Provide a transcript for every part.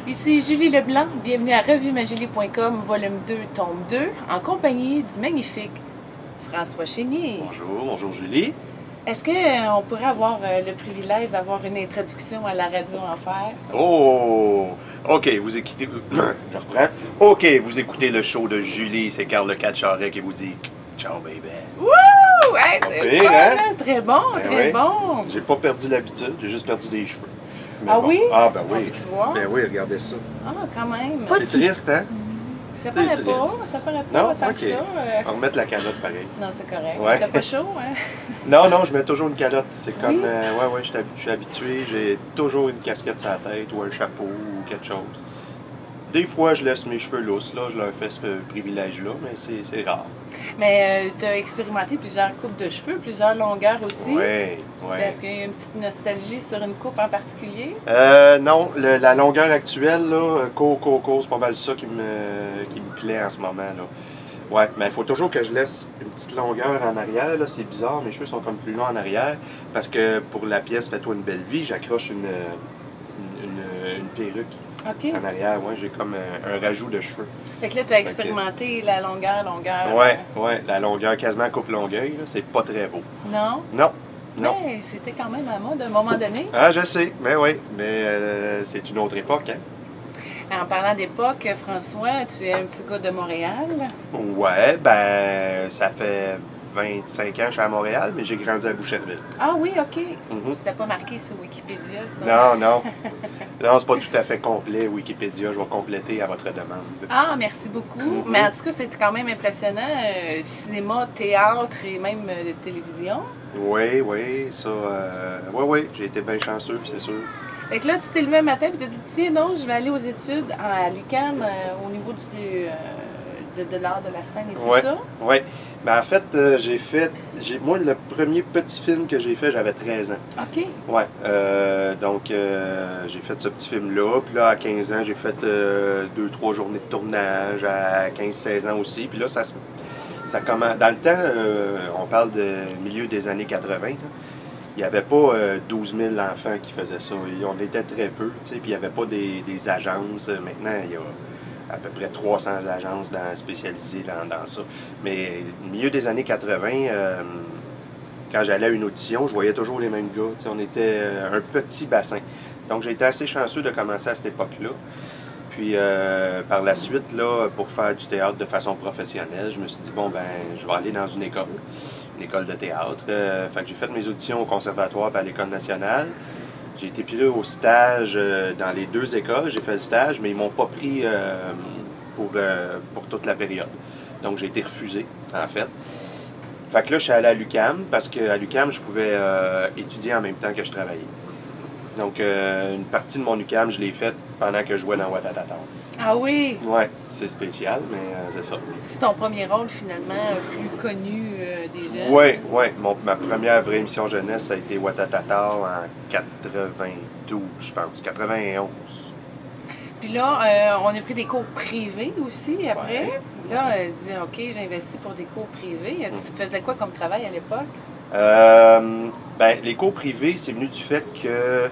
Ici Julie Leblanc, bienvenue à revuemajulie.com, volume 2, tome 2, en compagnie du magnifique François Chénier. Bonjour, bonjour Julie. Est-ce qu'on pourrait avoir le privilège d'avoir une introduction à la radio Enfer? Oh, ok, vous écoutez, je reprends. Ok, vous écoutez le show de Julie, c'est Carl Le Catcharet qui vous dit ciao baby. Wouh! Hey, c'est Pire, fun, hein? hein? Très bon, Ben très oui. bon. J'ai pas perdu l'habitude, j'ai juste perdu des cheveux. Mais Ah bon. oui? Ah ben Ah, oui. tu vois? Ben oui, regardez ça. Ah, quand même. C'est triste, hein? Ça paraît c'est pas, triste. ça paraît pas Non? tant Ok. que ça. On va remettre la calotte pareil. Non, c'est correct. Ouais. T'as pas chaud, hein? Non, non, je mets toujours une calotte. C'est comme, Oui? ouais, je suis habitué. J'ai toujours une casquette sur la tête ou un chapeau ou quelque chose. Des fois, je laisse mes cheveux lousses, là, je leur fais ce privilège-là, mais c'est rare. Mais tu as expérimenté plusieurs coupes de cheveux, plusieurs longueurs aussi. Oui, Est-ce oui. qu'il y a une petite nostalgie sur une coupe en particulier? Non, la longueur actuelle, là, court, c'est pas mal ça qui me plaît en ce moment, là. Ouais, mais il faut toujours que je laisse une petite longueur en arrière, là, c'est bizarre, mes cheveux sont comme plus longs en arrière, parce que pour la pièce Fais-toi une belle vie, j'accroche une perruque. OK. En arrière, ouais, j'ai comme un rajout de cheveux. Fait que là, tu as expérimenté la longueur. Ouais, la longueur, quasiment coupe longueuil, là, c'est pas très beau. Non? Non, non. Mais c'était quand même à mode à un moment donné. Ah, je sais, mais oui, mais c'est une autre époque, hein. En parlant d'époque, François, tu es un petit gars de Montréal. Ouais, ben, ça fait 25 ans que je suis à Montréal, mais j'ai grandi à Boucherville. Ah oui, OK. Mhm. C'était pas marqué sur Wikipédia, ça? Non, non. Non, c'est pas tout à fait complet, Wikipédia. Je vais compléter à votre demande. Ah, merci beaucoup. Mhm. Mais en tout cas, c'est quand même impressionnant. Cinéma, théâtre et même télévision. Oui, ça. Oui, j'ai été bien chanceux, c'est sûr. Fait que là, tu t'es levé un matin et tu t'es dit, tiens, non, je vais aller aux études à l'UQAM au niveau de l'art de la scène et tout Ouais, ça. ouais. Ben, en fait, moi, le premier petit film que j'ai fait, j'avais 13 ans. OK. Ouais. Donc, j'ai fait ce petit film-là. Puis là, à 15 ans, j'ai fait 2-3 journées de tournage. À 15-16 ans aussi. Puis là, ça commence. Dans le temps, on parle de milieu des années 80. Là. Il n'y avait pas 12 000 enfants qui faisaient ça. On était très peu, tu sais, puis il n'y avait pas des agences. Maintenant, il y a à peu près 300 agences spécialisées dans ça. Mais au milieu des années 80, quand j'allais à une audition, je voyais toujours les mêmes gars. Tu sais, on était un petit bassin. Donc, j'ai été assez chanceux de commencer à cette époque-là. Puis, par la suite, là, pour faire du théâtre de façon professionnelle, je me suis dit, bon, ben, je vais aller dans une école de théâtre. Fait que j'ai fait mes auditions au conservatoire et à l'École nationale. J'ai été pris au stage dans les deux écoles. J'ai fait le stage, mais ils m'ont pas pris pour toute la période. Donc, j'ai été refusé, en fait. Fait que là, je suis allé à l'UQAM parce qu'à l'UQAM, je pouvais étudier en même temps que je travaillais. Donc, une partie de mon UQAM, je l'ai faite pendant que je jouais dans Watatata. Ah oui, Ouais, c'est spécial, mais c'est ça. c'est ton premier rôle finalement plus connu des jeunes. Ouais. Ma première vraie émission jeunesse, ça a été Watatata en 92, je pense, 91. Puis là, on a pris des cours privés aussi après. Ouais. Là, je disais, OK, j'investis pour des cours privés. Tu faisais quoi comme travail à l'époque? Ben, les cours privés, c'est venu du fait que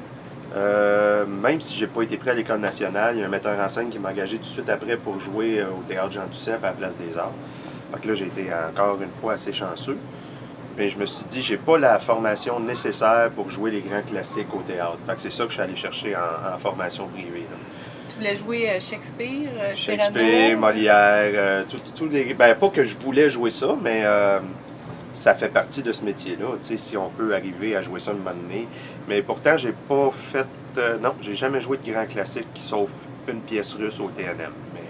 même si j'ai pas été pris à l'École nationale, il y a un metteur en scène qui m'a engagé tout de suite après pour jouer au Théâtre Jean Duceppe à la Place des Arts. Fait que là, j'ai été encore une fois assez chanceux. Mais je me suis dit, j'ai pas la formation nécessaire pour jouer les grands classiques au théâtre. Fait que c'est ça que je suis allé chercher en formation privée. Là. Tu voulais jouer Shakespeare, Shakespeare, Cyrano? Molière, tout les... Ben, pas que je voulais jouer ça, mais ça fait partie de ce métier-là, tu sais, si on peut arriver à jouer ça un moment donné. Mais pourtant, j'ai pas fait... non, j'ai jamais joué de grands classiques, sauf une pièce russe au TNM. Mais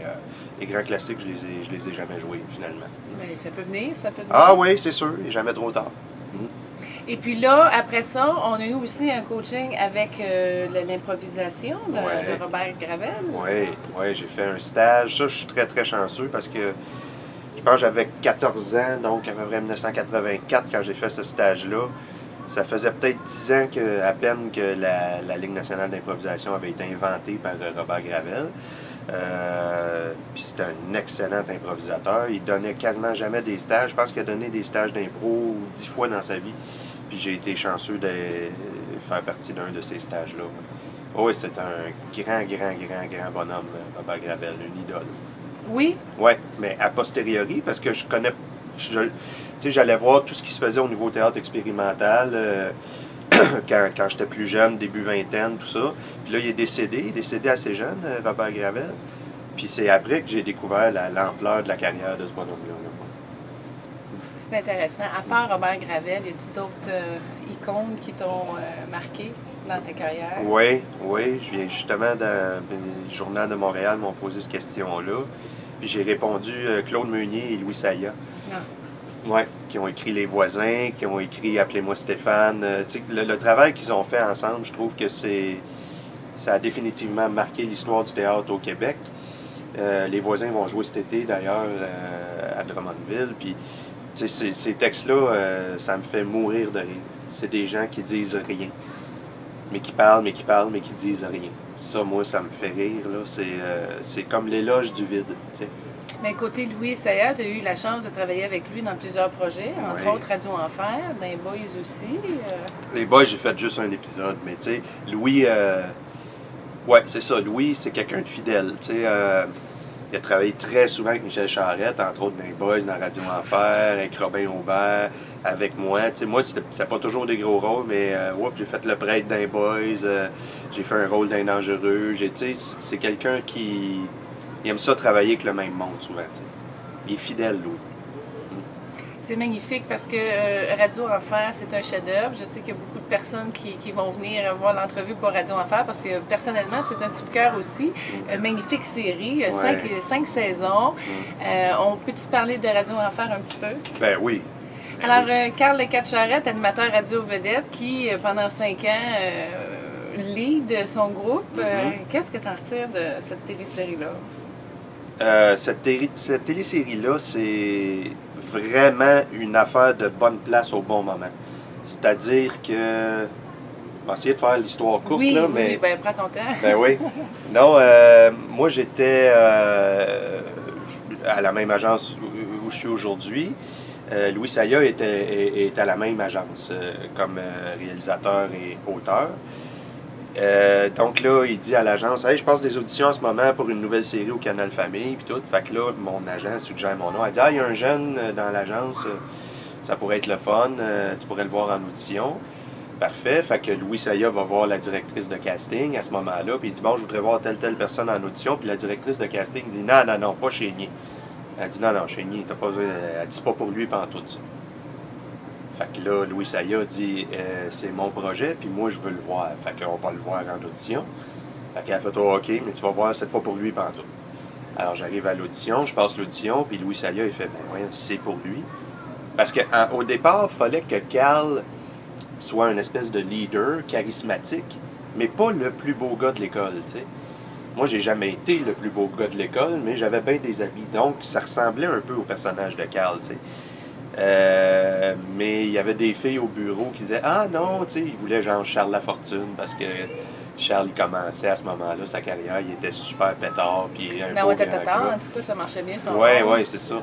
les grands classiques, je les ai jamais joués, finalement. Ben, ça peut venir, ça peut venir. Ah oui, c'est sûr, il n'est jamais trop tard. Et puis là, après ça, on a eu aussi un coaching avec l'improvisation Ouais. de Robert Gravel. Oui, j'ai fait un stage. Ça, je suis très, très chanceux parce que je pense que j'avais 14 ans, donc à peu près 1984, quand j'ai fait ce stage-là. Ça faisait peut-être 10 ans à peine que la Ligue nationale d'improvisation avait été inventée par Robert Gravel. Puis c'était un excellent improvisateur. Il donnait quasiment jamais des stages. Je pense qu'il a donné des stages d'impro 10 fois dans sa vie. Puis j'ai été chanceux de faire partie d'un de ces stages-là. Oui, c'est un grand bonhomme, Robert Gravel, une idole. Oui? Oui, mais a posteriori, parce que je connais. Tu sais, j'allais voir tout ce qui se faisait au niveau théâtre expérimental quand j'étais plus jeune, début vingtaine, tout ça. Puis là, il est décédé assez jeune, Robert Gravel. Puis c'est après que j'ai découvert l'ampleur de la carrière de ce bonhomme-là. C'est intéressant. À part Robert Gravel, y a-t-il d'autres icônes qui t'ont marqué dans ta carrière? Oui, oui. Je viens justement le Journal de Montréal m'ont posé cette question-là. Puis j'ai répondu Claude Meunier et Louis Saya. Ah. Oui, qui ont écrit Les Voisins, qui ont écrit Appelez-moi Stéphane. Le travail qu'ils ont fait ensemble, je trouve que ça a définitivement marqué l'histoire du théâtre au Québec. Les Voisins vont jouer cet été d'ailleurs à Drummondville. Puis ces textes-là, ça me fait mourir de rire. C'est des gens qui disent rien, mais qui parlent, mais qui disent rien. Ça, moi, ça me fait rire. C'est comme l'éloge du vide. T'sais. Mais côté Louis Saya, tu as eu la chance de travailler avec lui dans plusieurs projets, entre autres Radio Enfer, dans les Boys aussi. Les Boys, j'ai fait juste un épisode, mais tu sais, Louis, ouais, c'est ça, Louis, c'est quelqu'un de fidèle. Tu sais, il a travaillé très souvent avec Michel Charette, entre autres dans les Boys, dans Radio Enfer, avec Robin Aubert, avec moi. Tu sais, moi, c'était pas toujours des gros rôles, mais j'ai fait le prêtre dans les Boys, j'ai fait un rôle d'un dangereux. Tu sais, c'est quelqu'un qui il aime ça travailler avec le même monde souvent. Tu sais. Il est fidèle, Louis. C'est magnifique parce que Radio Enfer, c'est un chef-d'œuvre. Je sais qu'il y a beaucoup de personnes qui vont venir voir l'entrevue pour Radio Enfer parce que personnellement, c'est un coup de cœur aussi. Magnifique série, 5 saisons. On peut-tu parler de Radio Enfer un petit peu? Ben oui. Alors, Carl Lecat-Charette, animateur radio vedette, qui pendant 5 ans lead son groupe. Qu'est-ce que tu en retires de cette télésérie-là? Cette télésérie-là, c'est vraiment une affaire de bonne place au bon moment. C'est-à-dire que... On va essayer de faire l'histoire courte, oui, là, mais... Oui, ben prends ton temps. Ben oui. Non, moi, j'étais à la même agence où je suis aujourd'hui. Louis Saya est à la même agence comme réalisateur et auteur. Donc là, il dit à l'agence, hey, je passe des auditions en ce moment pour une nouvelle série au Canal Famille, puis tout. Fait que là, mon agent suggère mon nom. Elle dit, ah, il y a un jeune dans l'agence, ça pourrait être le fun, tu pourrais le voir en audition. Parfait. Fait que Louis Saya va voir la directrice de casting à ce moment-là, puis il dit, bon, je voudrais voir telle personne en audition. Puis la directrice de casting dit, non, pas Chénier. Elle dit, non, Chénier, t'as pas, elle dit pas pour lui, pas en tout ça. Fait que là, Louis Saya dit c'est mon projet, puis moi je veux le voir. Fait qu'on va le voir en audition. Fait qu'elle a fait OK, mais tu vas voir, c'est pas pour lui pantoute. Alors j'arrive à l'audition, je passe l'audition, puis Louis Saya il fait ben voyons, c'est pour lui. Parce qu'au départ, il fallait que Carl soit une espèce de leader charismatique, mais pas le plus beau gars de l'école, tu sais. Moi, j'ai jamais été le plus beau gars de l'école, mais j'avais bien des amis. Donc, ça ressemblait un peu au personnage de Carl, tu sais. Mais il y avait des filles au bureau qui disaient ah non, tu sais, ils voulaient genre Charles Lafortune parce que Charles il commençait à ce moment-là sa carrière, il était super pétard puis un dans Ouattatata, en tout cas, ça marchait bien son ouais, c'est ça.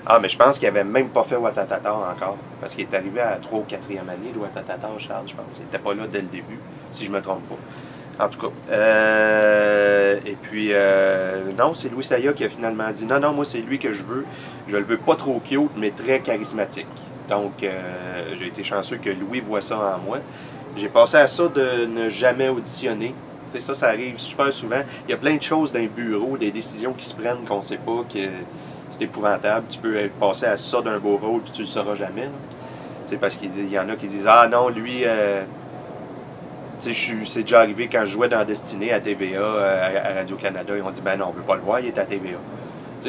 Ah, mais je pense qu'il avait même pas fait Ouattatata encore parce qu'il est arrivé à 3 ou 4e année de Ouattatata, Charles, je pense. Il était pas là dès le début, si je me trompe pas. En tout cas. Et puis, non, c'est Louis Saya qui a finalement dit non, moi, c'est lui que je veux. Je le veux pas trop cute, mais très charismatique. Donc, j'ai été chanceux que Louis voit ça en moi. J'ai passé à ça de ne jamais auditionner. Tu sais, ça arrive super souvent. Il y a plein de choses dans les bureaux, des décisions qui se prennent qu'on sait pas, que c'est épouvantable. Tu peux passer à ça d'un beau rôle, puis tu le sauras jamais. Tu sais, parce qu'il y en a qui disent ah non, lui. C'est déjà arrivé quand je jouais dans Destinée à TVA, à Radio-Canada, ils ont dit ben non, on ne veut pas le voir, il est à TVA.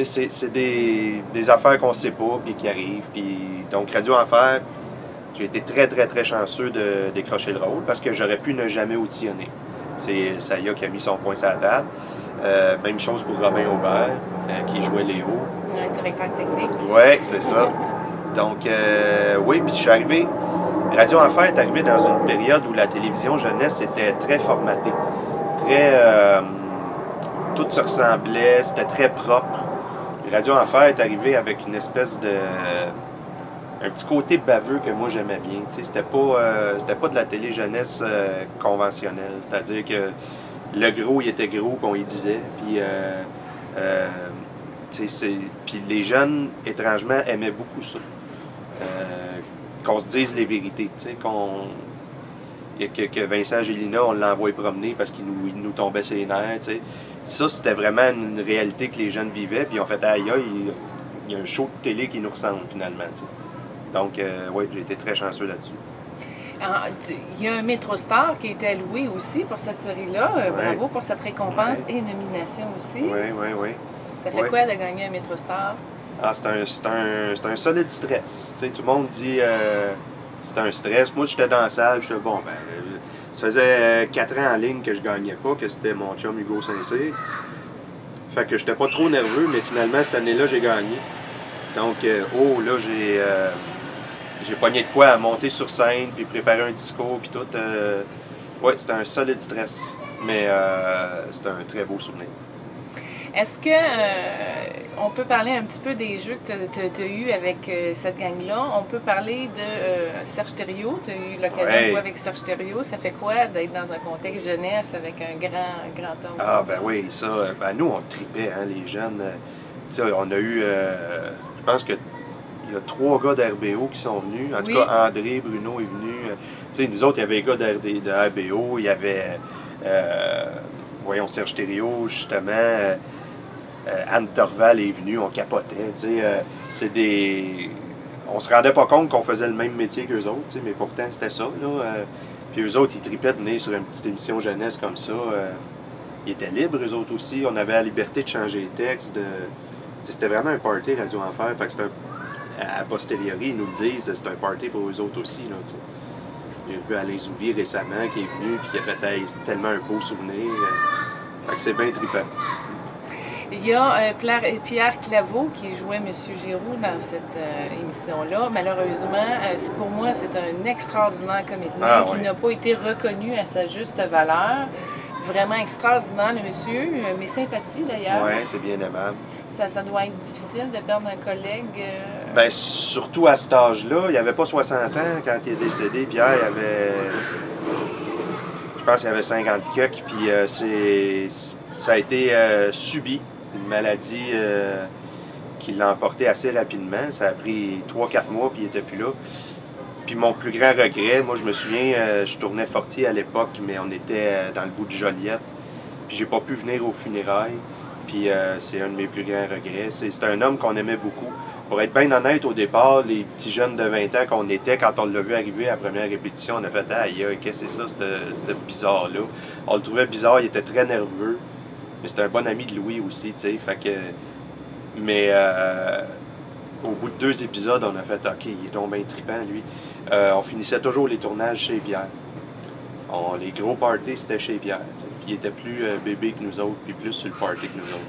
C'est des affaires qu'on ne sait pas, puis qui arrivent. Puis, donc, Radio Enfer, j'ai été très chanceux de décrocher le rôle parce que j'aurais pu ne jamais auditionner. C'est Saya qui a mis son point sur la table. Même chose pour Robin Aubert, qui jouait Léo. Un directeur technique. Oui, c'est ça. Donc, oui, puis je suis arrivé. Radio Enfer est arrivé dans une période où la télévision jeunesse était très formatée. Tout se ressemblait, c'était très propre. Puis Radio Enfer est arrivé avec une espèce un petit côté baveux que moi j'aimais bien. C'était pas de la télé jeunesse conventionnelle. C'est-à-dire que le gros, il était gros, qu'on y disait. Puis les jeunes, étrangement, aimaient beaucoup ça. Qu'on se dise les vérités. Que Vincent Gélina, on l'a envoyé promener parce qu'il nous tombait ses nerfs. T'sais. Ça, c'était vraiment une réalité que les jeunes vivaient. Puis ils ont fait aïe, il y a un show de télé qui nous ressemble finalement. T'sais. Donc, oui, j'ai été très chanceux là-dessus. Il y a un MétroStar qui a été alloué aussi pour cette série-là. Ouais. Bravo pour cette récompense et nomination aussi. Oui. Ça fait quoi de gagner un MétroStar? Ah, c'est un solide stress. T'sais, tout le monde dit c'est un stress. Moi, j'étais dans la salle, j'étais bon, ben, ça faisait 4 ans en ligne que je gagnais pas, que c'était mon chum Hugo Saint-Cyr. Fait que j'étais pas trop nerveux, mais finalement, cette année-là, j'ai gagné. Donc, là, j'ai pogné de quoi à monter sur scène, puis préparer un discours, puis tout. Ouais, c'était un solide stress, mais c'était un très beau souvenir. Est-ce que on peut parler un petit peu des jeux que tu as eus avec cette gang-là? On peut parler de Serge Thériault. Tu as eu l'occasion de jouer avec Serge Thériault. Ça fait quoi d'être dans un contexte jeunesse avec un grand homme? Ah, ben oui, ça. Ben nous, on tripait, hein, les jeunes. On a eu, je pense que il y a 3 gars d'RBO qui sont venus. En tout cas, André, Bruno est venu. Nous autres, il y avait les gars de RBO. Il y avait, Serge Thériault, justement. Anne Dorval est venue, on capotait. C'est des... On se rendait pas compte qu'on faisait le même métier qu'eux autres, mais pourtant, c'était ça. Puis eux autres, ils tripaient de venir sur une petite émission jeunesse comme ça. Ils étaient libres, eux autres aussi. On avait la liberté de changer les textes. C'était vraiment un party Radio Enfer. Fait que à posteriori, ils nous le disent, c'est un party pour eux autres aussi. J'ai vu Alain Zouvier récemment qui est venu et qui a fait hey, c'est tellement un beau souvenir. Fait que c'est bien trippant. Il y a Pierre Claveau qui jouait M. Giroux dans cette émission-là. Malheureusement, pour moi, c'est un extraordinaire comédien qui n'a pas été reconnu à sa juste valeur. Vraiment extraordinaire, le monsieur. Mes sympathies, d'ailleurs. Oui, c'est bien aimable. Ça doit être difficile de perdre un collègue. Bien, surtout à cet âge-là. Il n'avait pas 60 ans quand il est décédé. Pierre, il avait... Je pense qu'il avait 50 quelques. Puis ça a été subi. Une maladie qui l'a emporté assez rapidement. Ça a pris 3-4 mois, puis il n'était plus là. Puis mon plus grand regret, moi je me souviens, je tournais Fortier à l'époque, mais on était dans le bout de Joliette. Puis j'ai pas pu venir aux funérailles. Puis c'est un de mes plus grands regrets. C'est un homme qu'on aimait beaucoup. Pour être bien honnête, au départ, les petits jeunes de 20 ans qu'on était, quand on l'a vu arriver à la première répétition, on a fait « Aïe, qu'est-ce que c'est ça, c'était bizarre-là? » On le trouvait bizarre, il était très nerveux. Mais c'était un bon ami de Louis aussi, tu sais, fait que... Mais au bout de 2 épisodes, on a fait « OK, il est donc bien trippant, lui. » On finissait toujours les tournages chez Pierre. Les gros parties, c'était chez Pierre, tu sais. Puis il était plus bébé que nous autres, puis plus sur le party que nous autres.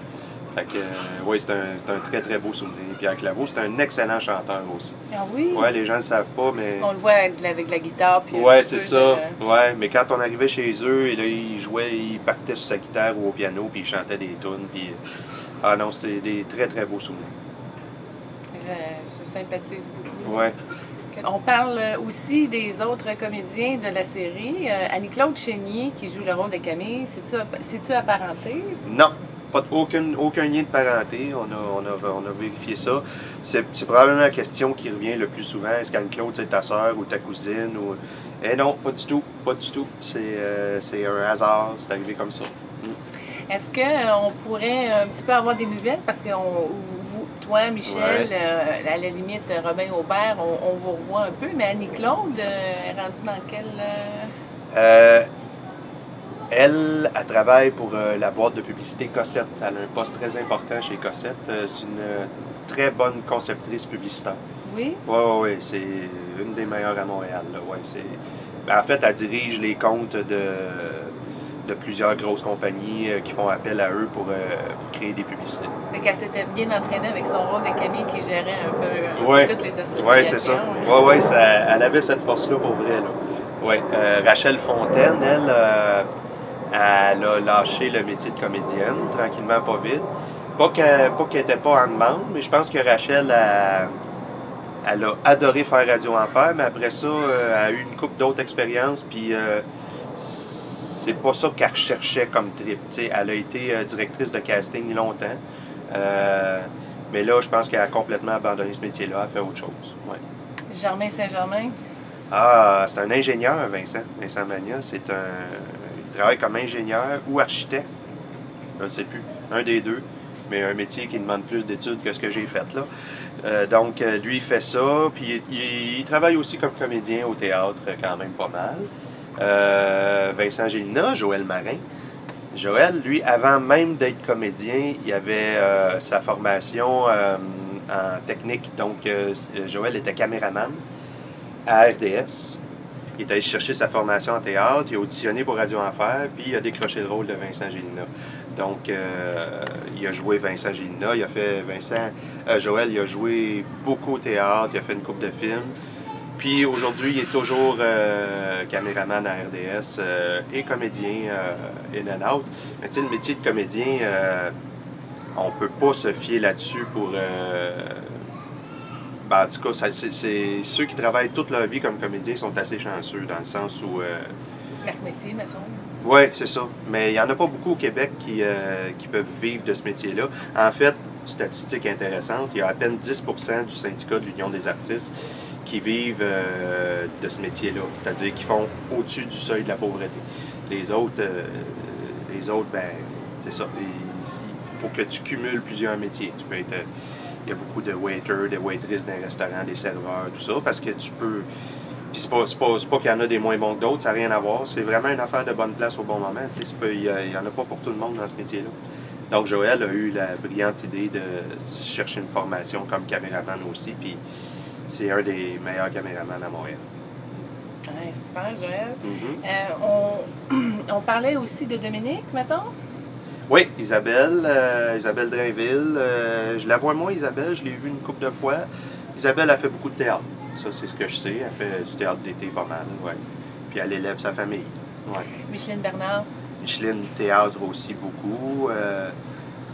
Fait que, oui, c'est un très, très beau souvenir. Pierre Claveau, c'est un excellent chanteur aussi. Ah oui? Ouais, les gens ne le savent pas, mais... On le voit avec la guitare, puis... Ouais, c'est ça. Ouais, mais quand on arrivait chez eux, et là, il jouait, il partait sur sa guitare ou au piano, puis il chantait des tunes, puis... Ah non, c'était des très, très beaux souvenirs. Je sympathise beaucoup. Ouais. On parle aussi des autres comédiens de la série. Annie-Claude Chénier, qui joue le rôle de Camille, c'est-tu apparenté? Non. Aucun lien de parenté, on a vérifié ça. C'est probablement la question qui revient le plus souvent. Est-ce qu'Anne-Claude, c'est ta soeur ou ta cousine? Eh non, pas du tout. Pas du tout. C'est un hasard, c'est arrivé comme ça. Est-ce qu'on pourrait un petit peu avoir des nouvelles? Parce que toi, Michel, à la limite, Robin Aubert, on vous revoit un peu, mais Annie-Claude est rendue dans quelle... Elle travaille pour la boîte de publicité Cossette. Elle a un poste très important chez Cossette. C'est une très bonne conceptrice publicitaire. Oui? Oui, c'est une des meilleures à Montréal. Là. Ouais, en fait, elle dirige les comptes de plusieurs grosses compagnies qui font appel à eux pour créer des publicités. Fait qu'elle s'était bien entraînée avec son rôle de Camille qui gérait un peu toutes les associations. Oui, c'est ça. Oui, elle avait cette force-là pour vrai. Oui. Rachel Fontaine, elle a lâché le métier de comédienne, tranquillement, pas vite. Pas qu'elle n'était pas en demande, mais je pense que Rachel, elle a adoré faire Radio Enfer, mais après ça, elle a eu une couple d'autres expériences, puis c'est pas ça qu'elle recherchait comme trip. T'sais, elle a été directrice de casting longtemps, mais là, je pense qu'elle a complètement abandonné ce métier-là, elle fait autre chose. Ouais. Germain Saint-Germain? Ah, c'est un ingénieur, Vincent. Vincent Magna, il travaille comme ingénieur ou architecte. Je ne sais plus, un des deux, mais un métier qui demande plus d'études que ce que j'ai fait là. Donc, lui, il fait ça, puis il travaille aussi comme comédien au théâtre, quand même pas mal. Vincent Gélina, Joël Marin. Joël, lui, avant même d'être comédien, il avait sa formation en technique. Donc, Joël était caméraman à RDS. Il est allé chercher sa formation en théâtre, il a auditionné pour Radio Enfer, puis il a décroché le rôle de Vincent Gélina. Donc, il a joué Vincent Gélina, il a fait Joël, il a joué beaucoup au théâtre, il a fait une couple de films. Puis aujourd'hui, il est toujours caméraman à RDS et comédien in and out. Mais tu sais, le métier de comédien, on peut pas se fier là-dessus pour... en tout cas, c'est ceux qui travaillent toute leur vie comme comédiens sont assez chanceux, dans le sens où... Marc Messier, me semble. Oui, c'est ça. Mais il n'y en a pas beaucoup au Québec qui peuvent vivre de ce métier-là. En fait, statistique intéressante, il y a à peine 10% du syndicat de l'Union des artistes qui vivent de ce métier-là, c'est-à-dire qui font au-dessus du seuil de la pauvreté. Les autres, ben, c'est ça. Il faut que tu cumules plusieurs métiers. Tu peux être... Il y a beaucoup de waiters, des waitresses dans les restaurants, des serveurs, tout ça, parce que tu peux... Puis c'est pas qu'il y en a des moins bons que d'autres, ça n'a rien à voir. C'est vraiment une affaire de bonne place au bon moment. Il n'y en a pas pour tout le monde dans ce métier-là. Donc Joël a eu la brillante idée de chercher une formation comme caméraman aussi, puis c'est un des meilleurs caméramans à Montréal. Ouais, super, Joël. Mm-hmm. On parlait aussi de Dominique, mettons? Oui, Isabelle Drainville. Je la vois moins, Isabelle, je l'ai vue une couple de fois. Isabelle a fait beaucoup de théâtre. Ça, c'est ce que je sais. Elle fait du théâtre d'été pas mal, ouais. Puis elle élève sa famille. Ouais. Micheline Bernard. Micheline théâtre aussi beaucoup.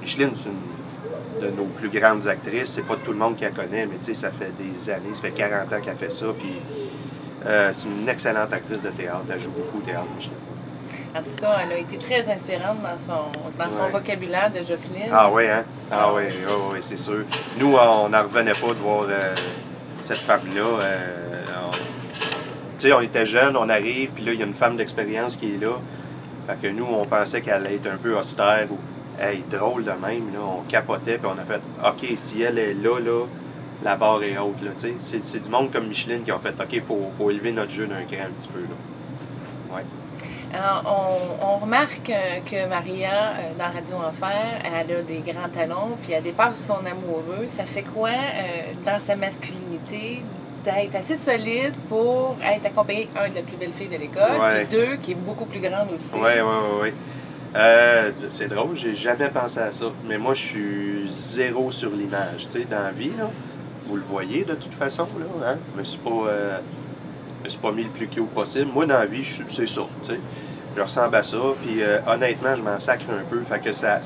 Micheline, c'est une de nos plus grandes actrices. C'est pas tout le monde qui la connaît, mais tu sais, ça fait des années, ça fait 40 ans qu'elle fait ça. Puis c'est une excellente actrice de théâtre. Elle joue beaucoup au théâtre, Micheline. En tout cas, elle a été très inspirante dans son vocabulaire de Jocelyne. Ah oui, hein? Ah oui, c'est sûr. Nous, on n'en revenait pas de voir cette femme-là. Tu sais, on était jeunes, on arrive, puis là, il y a une femme d'expérience qui est là. Fait que nous, on pensait qu'elle allait être un peu austère ou drôle de même. Là. On capotait, puis on a fait « OK, si elle est là, la barre est haute. » C'est du monde comme Micheline qui a fait « OK, il faut élever notre jeu d'un cran un petit peu. » Ouais. Alors, on remarque que Maria, dans Radio Enfer, elle a des grands talons, puis elle dépasse son amoureux. Ça fait quoi, dans sa masculinité, d'être assez solide pour être accompagnée, de la plus belle fille de l'école, ouais. Puis deux, qui est beaucoup plus grande aussi. Oui. C'est drôle, j'ai jamais pensé à ça. Mais moi, je suis zéro sur l'image. Tu sais, dans la vie, là, vous le voyez de toute façon, là, hein? Je me suis pas mis le plus cute possible. Moi, dans la vie, c'est ça, tu sais. Je ressemble à ça, puis honnêtement, je m'en sacre un peu. Fait que ça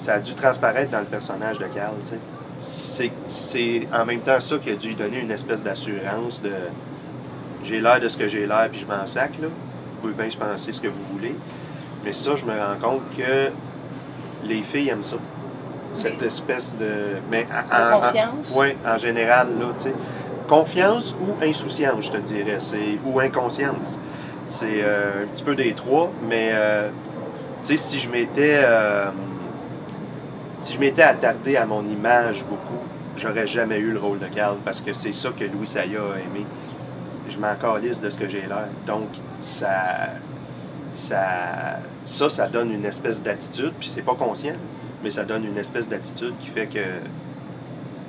a dû transparaître dans le personnage de Carl, tu sais. C'est en même temps ça qui a dû lui donner une espèce d'assurance de... J'ai l'air de ce que j'ai l'air, puis je m'en sacre, là. Vous pouvez bien penser ce que vous voulez. Mais ça, je me rends compte que les filles aiment ça. Cette espèce de... Mais confiance? Oui, en général, là, tu sais. Confiance ou insouciance, je te dirais, ou inconscience. C'est un petit peu des trois, mais tu sais, si je m'étais attardé à mon image beaucoup, j'aurais jamais eu le rôle de Carl, parce que c'est ça que Louis Saya a aimé. Je m'en calisse de ce que j'ai l'air. Donc, ça donne une espèce d'attitude, puis c'est pas conscient, mais ça donne une espèce d'attitude qui fait que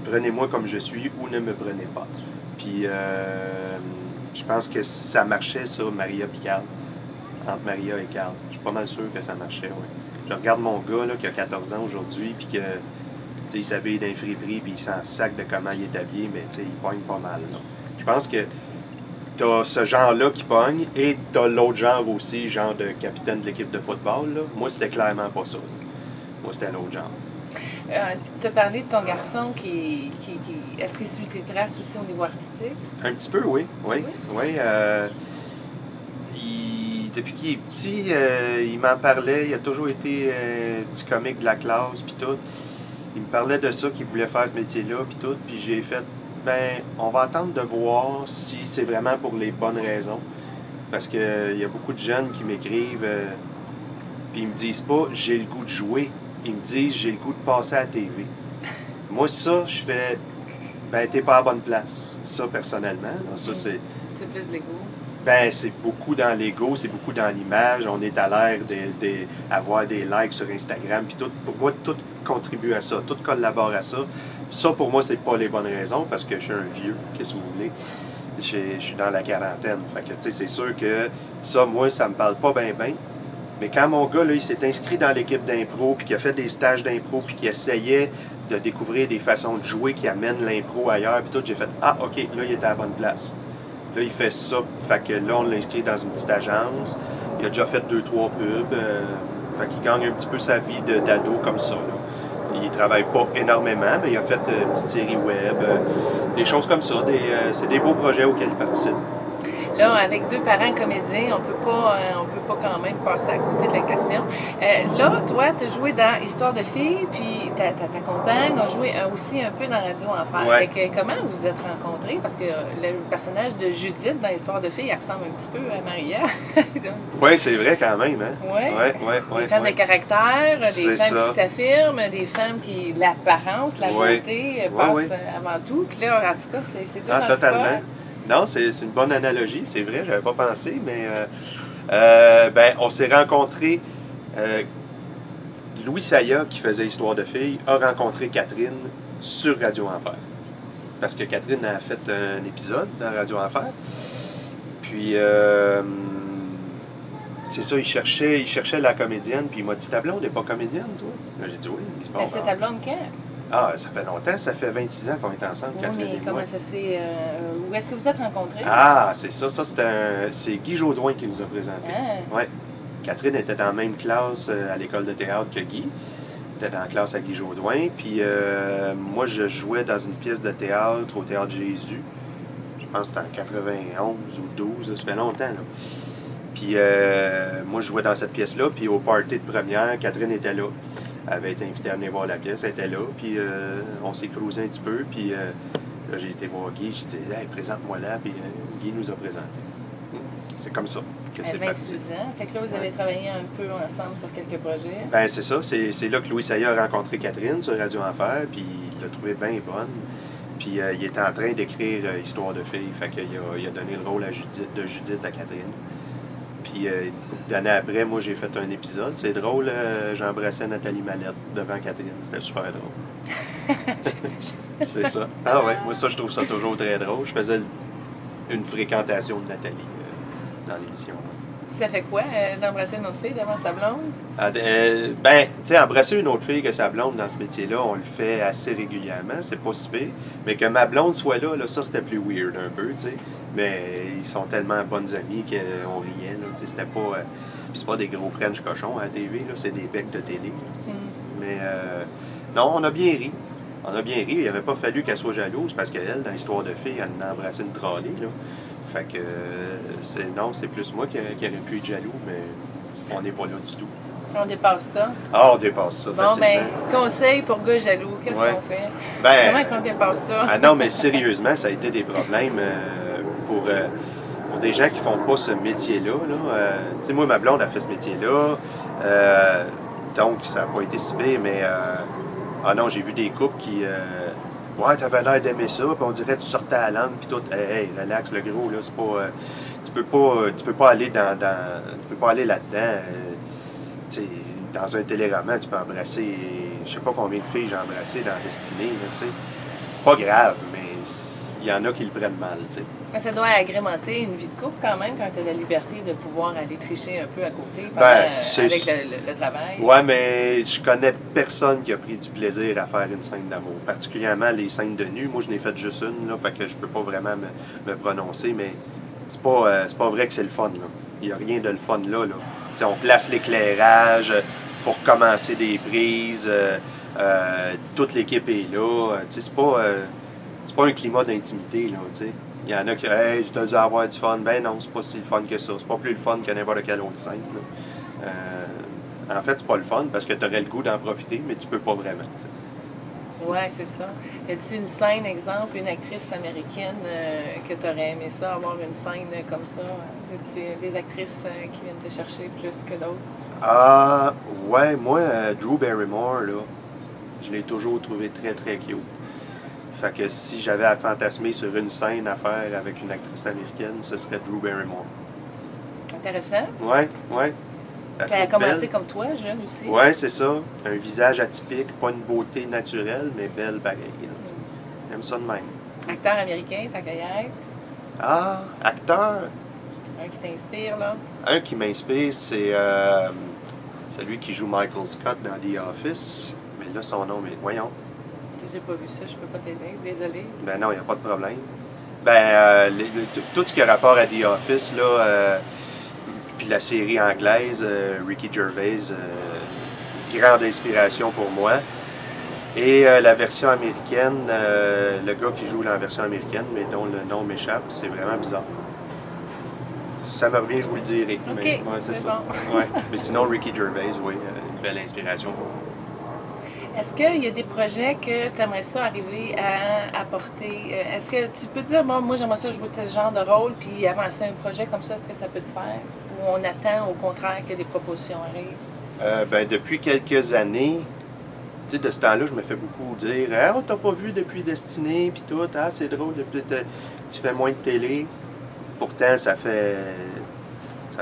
prenez-moi comme je suis ou ne me prenez pas. Puis je pense que ça marchait, ça, Maria et Carl. Entre Maria et Carl. Je suis pas mal sûr que ça marchait, oui. Je regarde mon gars là, qui a 14 ans aujourd'hui, puis que il s'habille d'un friperie, puis il s'en sac de comment il est habillé, mais il pogne pas mal. Là. Je pense que t'as ce genre-là qui pogne, et t'as l'autre genre aussi, genre de capitaine de l'équipe de football. Là. Moi, c'était clairement pas ça. Moi, c'était l'autre genre. Tu as parlé de ton garçon est-ce qu'il suit tes traces aussi au niveau artistique? Un petit peu, oui. Oui, Oui? oui. Depuis qu'il est petit, il m'en parlait. Il a toujours été petit comique de la classe, puis tout. Il me parlait de ça, qu'il voulait faire ce métier-là, puis tout. Puis j'ai fait, ben, on va attendre de voir si c'est vraiment pour les bonnes raisons. Parce qu'il y a beaucoup de jeunes qui m'écrivent, puis ils me disent pas, j'ai le goût de jouer. Ils me disent, j'ai le goût de passer à la TV. Moi, ça, je fais, ben, t'es pas à la bonne place. Ça, personnellement, là, ça, c'est... C'est plus l'ego. Ben, c'est beaucoup dans l'ego, c'est beaucoup dans l'image. On est à l'air d'avoir des likes sur Instagram. Puis tout, pour moi, tout contribue à ça, tout collabore à ça. Ça, pour moi, c'est pas les bonnes raisons parce que je suis un vieux, qu'est-ce que vous voulez. Je suis dans la quarantaine. Fait que, tu sais, c'est sûr que ça, moi, ça me parle pas bien. Mais quand mon gars, là, il s'est inscrit dans l'équipe d'impro, puis qu'il a fait des stages d'impro, puis qu'il essayait de découvrir des façons de jouer qui amènent l'impro ailleurs, puis tout, j'ai fait « Ah, OK, là, il était à la bonne place. » Là, il fait ça, fait que là, on l'a inscrit dans une petite agence. Il a déjà fait 2-3 pubs. Fait qu'il gagne un petit peu sa vie d'ado comme ça, là. Il travaille pas énormément, mais il a fait une petite série web, des choses comme ça. C'est des beaux projets auxquels il participe. Là, avec deux parents comédiens, on peut pas quand même passer à côté de la question. Là, toi, tu as joué dans Histoire de filles, puis ta compagne a joué aussi un peu dans Radio Enfer. Ouais. Fait que, comment vous vous êtes rencontrés? Parce que le personnage de Judith dans Histoire de filles, elle ressemble un petit peu à Maria. Oui, c'est vrai quand même, hein? Oui. Des femmes de caractère, des C'est femmes ça. qui s'affirment, des femmes qui, l'apparence, la beauté passe avant tout. Puis là, en tout cas, c'est deux antipodes. Totalement. Non, c'est une bonne analogie, c'est vrai, j'avais pas pensé, mais ben, on s'est rencontrés. Louis Saya, qui faisait Histoire de filles, a rencontré Catherine sur Radio Enfer. Parce que Catherine a fait un épisode dans Radio Enfer. Puis, c'est ça, il cherchait la comédienne, puis il m'a dit, ta blonde n'est pas comédienne, toi? Là, j'ai dit oui. Il dit, bon, C'est ta blonde quand? Ah, ça fait longtemps, ça fait 26 ans qu'on est ensemble, Oui, Catherine mais et moi. comment ça s'est... où est-ce que vous êtes rencontrés? Ah, c'est ça, c'est Guy Jodoin qui nous a présenté. Ah. Ouais. Catherine était dans la même classe à l'école de théâtre que Guy. Elle était dans la classe à Guy Jodoin. Puis moi, je jouais dans une pièce de théâtre au Théâtre Jésus. Je pense que c'était en 91 ou 12, là, ça fait longtemps, là. Puis moi, je jouais dans cette pièce-là. Puis au party de première, Catherine était là. Elle avait été invitée à venir voir la pièce, elle était là. Puis on s'est cruisé un petit peu. Puis là, j'ai été voir Guy. J'ai dit, hey, présente-moi là. Puis Guy nous a présenté. C'est comme ça que c'est 26 parti. ans. Fait que là, vous avez travaillé un peu ensemble sur quelques projets. Ben c'est ça. C'est là que Louis Saya a rencontré Catherine sur Radio Enfer. Puis il l'a trouvée bien bonne. Puis il était en train d'écrire Histoire de filles. Fait qu'il a donné le rôle de Judith à Catherine. Puis une couple d'années après, moi, j'ai fait un épisode. C'est drôle, j'embrassais Nathalie Mallette devant Catherine. C'était super drôle. C'est ça. Ah ouais, moi, ça, je trouve ça toujours très drôle. Je faisais une fréquentation de Nathalie dans l'émission. Ça fait quoi, d'embrasser une autre fille devant sa blonde? Ben, tu sais, embrasser une autre fille que sa blonde dans ce métier-là, on le fait assez régulièrement, c'est pas si pire. Mais que ma blonde soit là, ça, c'était plus weird un peu, tu sais. Mais ils sont tellement bonnes amies qu'on riait, là, tu sais, c'était pas... Puis c'est pas des gros French cochons à la TV, là, c'est des becs de télé, là, tu sais. Mais non, on a bien ri. On a bien ri, il aurait pas fallu qu'elle soit jalouse, parce qu'elle, dans l'histoire de filles, elle en a embrassé une trolley, là. Fait que c'est plus moi qui aurais pu être jaloux, mais on n'est pas là du tout. On dépasse ça. Ah, on dépasse ça Bon, facilement. ben, conseil pour gars jaloux, qu'est-ce qu'on fait? Ben, Comment on dépasse ça? Ah non, mais sérieusement, ça a été des problèmes pour des gens qui font pas ce métier-là. Là. Tu sais, moi, ma blonde a fait ce métier-là, donc ça n'a pas été si pire, mais ah non, j'ai vu des couples qui... ouais, t'avais l'air d'aimer ça, puis on dirait que tu sortais à la langue, puis tout. Hey, relax, le gros, là, c'est pas... tu peux pas aller tu peux pas aller là-dedans. Tu sais, dans un téléroman, tu peux embrasser... Je sais pas combien de filles j'ai embrassé dans Destinée, tu sais. C'est pas grave, mais il y en a qui le prennent mal, tu sais. Mais ça doit agrémenter une vie de couple quand même, quand tu as la liberté de pouvoir aller tricher un peu à côté avec le travail. Ouais, mais je connais personne qui a pris du plaisir à faire une scène d'amour. Particulièrement les scènes de nu. Moi, je n'ai fait juste une, là, fait que je peux pas vraiment me prononcer, mais c'est pas vrai que c'est le fun, là. Il n'y a rien de le fun là. T'sais, on place l'éclairage, faut recommencer des prises. Toute l'équipe est là. C'est pas un climat d'intimité, là, tu sais. Il y en a qui hey, je te dis avoir du fun. Ben non, c'est pas si le fun que ça. C'est pas plus le fun que n'importe quelle autre scène. En fait, c'est pas le fun parce que tu aurais le goût d'en profiter, mais tu peux pas vraiment. T'sais. Ouais, c'est ça. Y a-t-il une scène, exemple, une actrice américaine que tu aurais aimé ça, avoir une scène comme ça? Y a-t-il des actrices qui viennent te chercher plus que d'autres? Ah, ouais, moi, Drew Barrymore, là, je l'ai toujours trouvé très, très cute. Fait que si j'avais à fantasmer sur une scène à faire avec une actrice américaine, ce serait Drew Barrymore. Intéressant. Ouais, ouais. Elle a commencé comme toi, jeune aussi. Ouais, c'est ça. Un visage atypique, pas une beauté naturelle, mais belle pareil. J'aime ça de même. Acteur américain, tant qu'à y être. Ah, acteur. Un qui t'inspire, là. Un qui m'inspire, c'est celui qui joue Michael Scott dans The Office. Mais là, son nom, mais voyons. J'ai pas vu ça, je peux pas t'aider. Désolé. Ben non, il n'y a pas de problème. Ben, tout ce qui a rapport à The Office, là, puis la série anglaise, Ricky Gervais, grande inspiration pour moi. Et la version américaine, le gars qui joue la version américaine, mais dont le nom m'échappe, c'est vraiment bizarre. Si ça me revient, je vous le dirai. OK, Mais, ouais, c'est ça. bon. Ouais. Mais sinon, Ricky Gervais, oui, une belle inspiration pour moi. Est-ce qu'il y a des projets que tu aimerais ça arriver à apporter? Est-ce que tu peux dire, bon, moi j'aimerais ça jouer tel genre de rôle, puis avancer un projet comme ça, est-ce que ça peut se faire? Ou on attend au contraire que des propositions arrivent? Ben, depuis quelques années, tu sais, de ce temps-là, je me fais beaucoup dire « Ah, t'as pas vu depuis Destinée, puis tout, ah, c'est drôle, depuis tu fais moins de télé. » Pourtant, ça fait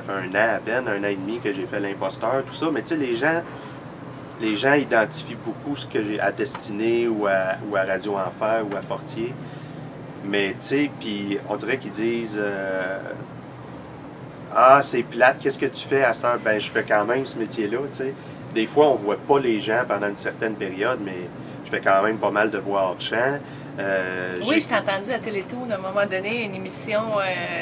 un an à peine, un an et demi que j'ai fait l'imposteur, tout ça, mais tu sais, les gens identifient beaucoup ce que j'ai à Destinée ou à Radio Enfer ou à Fortier. Mais tu sais, puis on dirait qu'ils disent ah, c'est plate, qu'est-ce que tu fais à cette heure? Ben, je fais quand même ce métier-là, tu sais. Des fois, on voit pas les gens pendant une certaine période, mais je fais quand même pas mal de voix hors champ. Oui, je t'ai entendu à Télétoon, à un moment donné, une émission,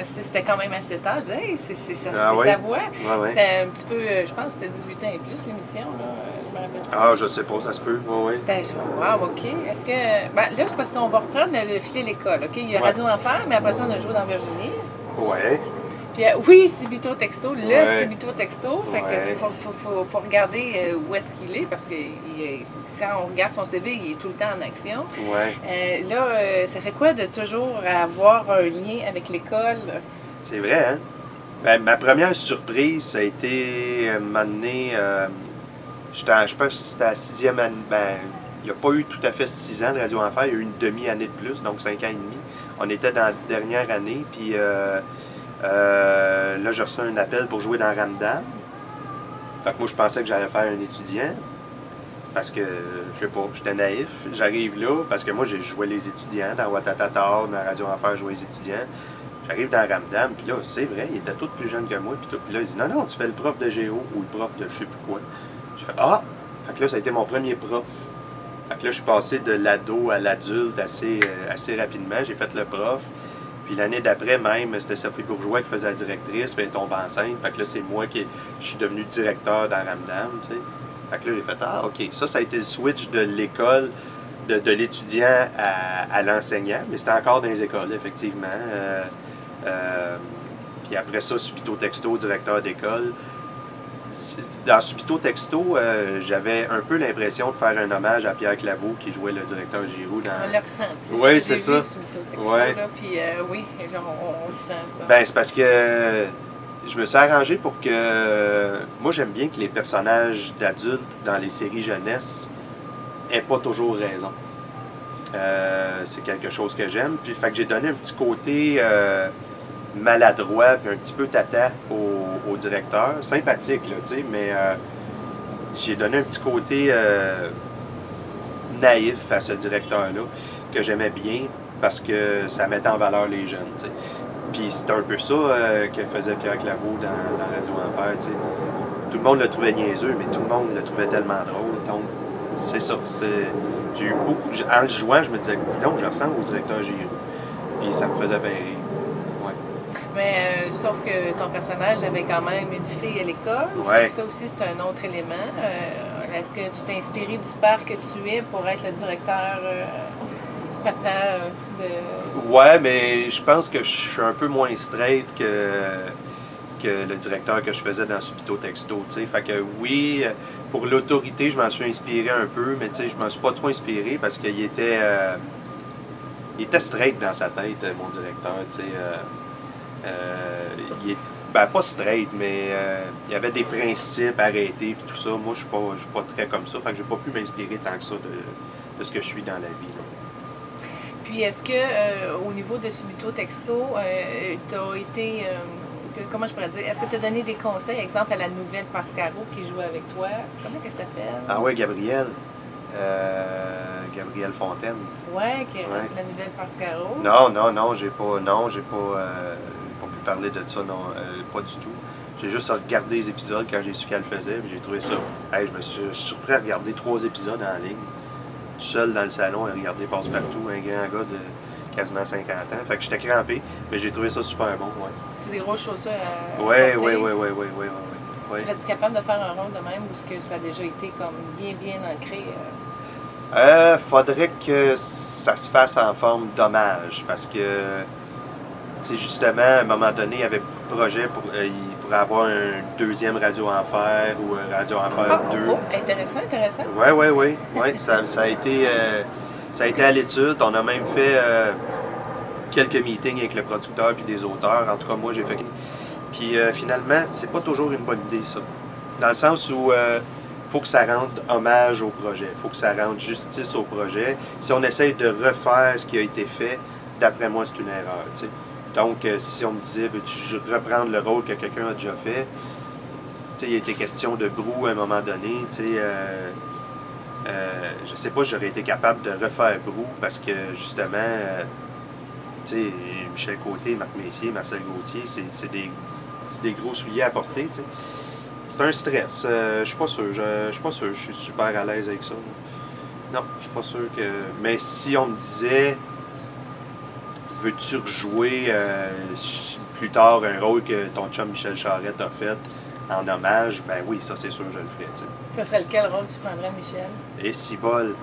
c'était quand même assez tard. Je disais, hey, c'est sa voix. Ouais. C'était un petit peu, je pense que c'était 18 ans et plus, l'émission, là. Je me rappelle. Ah, je sais pas, ça se peut. Ouais. C'était, wow, OK. Est-ce que. Ben, là, c'est parce qu'on va reprendre le filet l'école, OK? Il y a Radio Enfer, mais après ça, on a joué dans Virginie. Ouais. Puis oui, Subito Texto, Ouais. Subito Texto. Fait que faut regarder où est-ce qu'il est, parce que quand on regarde son CV, il est tout le temps en action. Ouais. Là, ça fait quoi de toujours avoir un lien avec l'école? C'est vrai, hein? Ben, ma première surprise, ça a été un moment donné, je pense que c'était à la 6e année. Ben, il n'y a pas eu tout à fait 6 ans de Radio Enfer, il y a eu une demi-année de plus, donc 5 ans et demi. On était dans la dernière année, puis là, j'ai reçu un appel pour jouer dans Ramdam. Fait que moi, je pensais que j'allais faire un étudiant. Parce que, je sais pas, j'étais naïf. J'arrive là, parce que moi, j'ai joué les étudiants dans Watatata, dans Radio Enfer, je jouais les étudiants. J'arrive dans Ramdam, puis là, c'est vrai, il était tout plus jeune que moi. Puis là, il dit, non, tu fais le prof de géo ou le prof de je sais plus quoi. Je fais, ah! Fait que là, ça a été mon premier prof. Fait que là, je suis passé de l'ado à l'adulte assez rapidement. J'ai fait le prof. Puis l'année d'après, même, c'était Sophie Bourgeois qui faisait la directrice, puis elle tombe enceinte. Fait que là, c'est moi qui je suis devenu directeur dans Ramdam, tu sais. Fait que là, j'ai fait, ah, OK. Ça a été le switch de l'école, de l'étudiant à l'enseignant. Mais c'était encore dans les écoles, effectivement. Puis après ça, Subito Texto, directeur d'école. Dans Subito Texto, j'avais un peu l'impression de faire un hommage à Pierre Claveau qui jouait le directeur Giroux dans... On l'a ressenti. Oui, c'est ça. Subito Texto, ouais. Là, puis oui, on le sent ça. Ben, c'est parce que je me suis arrangé pour que... Moi, j'aime bien que les personnages d'adultes dans les séries jeunesse aient pas toujours raison. C'est quelque chose que j'aime. Puis, fait que j'ai donné un petit côté... maladroit puis un petit peu tata au directeur. Sympathique, là, tu sais, mais j'ai donné un petit côté naïf à ce directeur-là que j'aimais bien parce que ça mettait en valeur les jeunes, tu sais. Puis c'était un peu ça que faisait Pierre Claveau dans Radio Enfer, tu sais. Tout le monde le trouvait niaiseux, mais tout le monde le trouvait tellement drôle. Donc, c'est ça. J'ai eu beaucoup... En le jouant, je me disais, putain, je ressemble au directeur Giroux. Puis ça me faisait bien rire. Mais sauf que ton personnage avait quand même une fille à l'école. Ouais. Ça aussi, c'est un autre élément. Est-ce que tu t'es inspiré du père que tu es pour être le directeur papa de... Ouais, mais je pense que je suis un peu moins straight que le directeur que je faisais dans Subito Texto, tu sais. Fait que oui, pour l'autorité, je m'en suis inspiré un peu, mais tu sais, je m'en suis pas trop inspiré parce qu'il était straight dans sa tête, mon directeur, tu sais. Ben, pas straight, mais il y avait des principes arrêtés puis tout ça. Moi, je suis pas très comme ça, fait que j'ai pas pu m'inspirer tant que ça de ce que je suis dans la vie, là. Puis est-ce que au niveau de Subito Texto, tu as été... comment je pourrais dire? Est-ce que tu as donné des conseils, exemple à la nouvelle Pascaro qui jouait avec toi? Comment elle s'appelle? Ah ouais, Gabrielle. Gabrielle Fontaine. Ouais, qui est rendue la nouvelle Pascaro. Non, j'ai pas pu parler de ça, non, pas du tout. J'ai juste regardé les épisodes quand j'ai su qu'elle le faisait, puis j'ai trouvé ça. Hey, je me suis surpris à regarder 3 épisodes en ligne, tout seul dans le salon, à regarder Passe-Partout, un grand gars de quasiment 50 ans. Fait que j'étais crampé, mais j'ai trouvé ça super bon, ouais. C'est des grosses chaussures à Ouais. Serais-tu capable de faire un rôle de même ou est-ce que ça a déjà été comme bien ancré? Faudrait que ça se fasse en forme d'hommage parce que, tu sais, justement, à un moment donné, il y avait beaucoup de projets pour avoir un deuxième Radio Enfer ou un Radio Enfer 2. Oh, intéressant. Oui. Ça a été à l'étude. On a même fait quelques meetings avec le producteur et des auteurs. En tout cas, moi, j'ai fait. Puis finalement, c'est pas toujours une bonne idée, ça. Dans le sens où faut que ça rende hommage au projet, faut que ça rende justice au projet. Si on essaye de refaire ce qui a été fait, d'après moi, c'est une erreur, tu sais. Donc, si on me disait, veux-tu reprendre le rôle que quelqu'un a déjà fait, tu sais, il a été question de Brou à un moment donné, tu sais, je sais pas, j'aurais été capable de refaire Brou parce que, justement, tu sais, Michel Côté, Marc Messier, Marcel Gauthier, c'est des gros souliers à porter, tu sais. C'est un stress. Je suis pas sûr. Je suis pas sûr. Je suis super à l'aise avec ça. Non, je suis pas sûr que. Mais si on me disait, veux-tu rejouer plus tard un rôle que ton chum Michel Charette a fait en hommage, ben oui, ça c'est sûr, je le ferais. T'sais. Ça serait lequel rôle tu prendrais, Michel? Et si bol.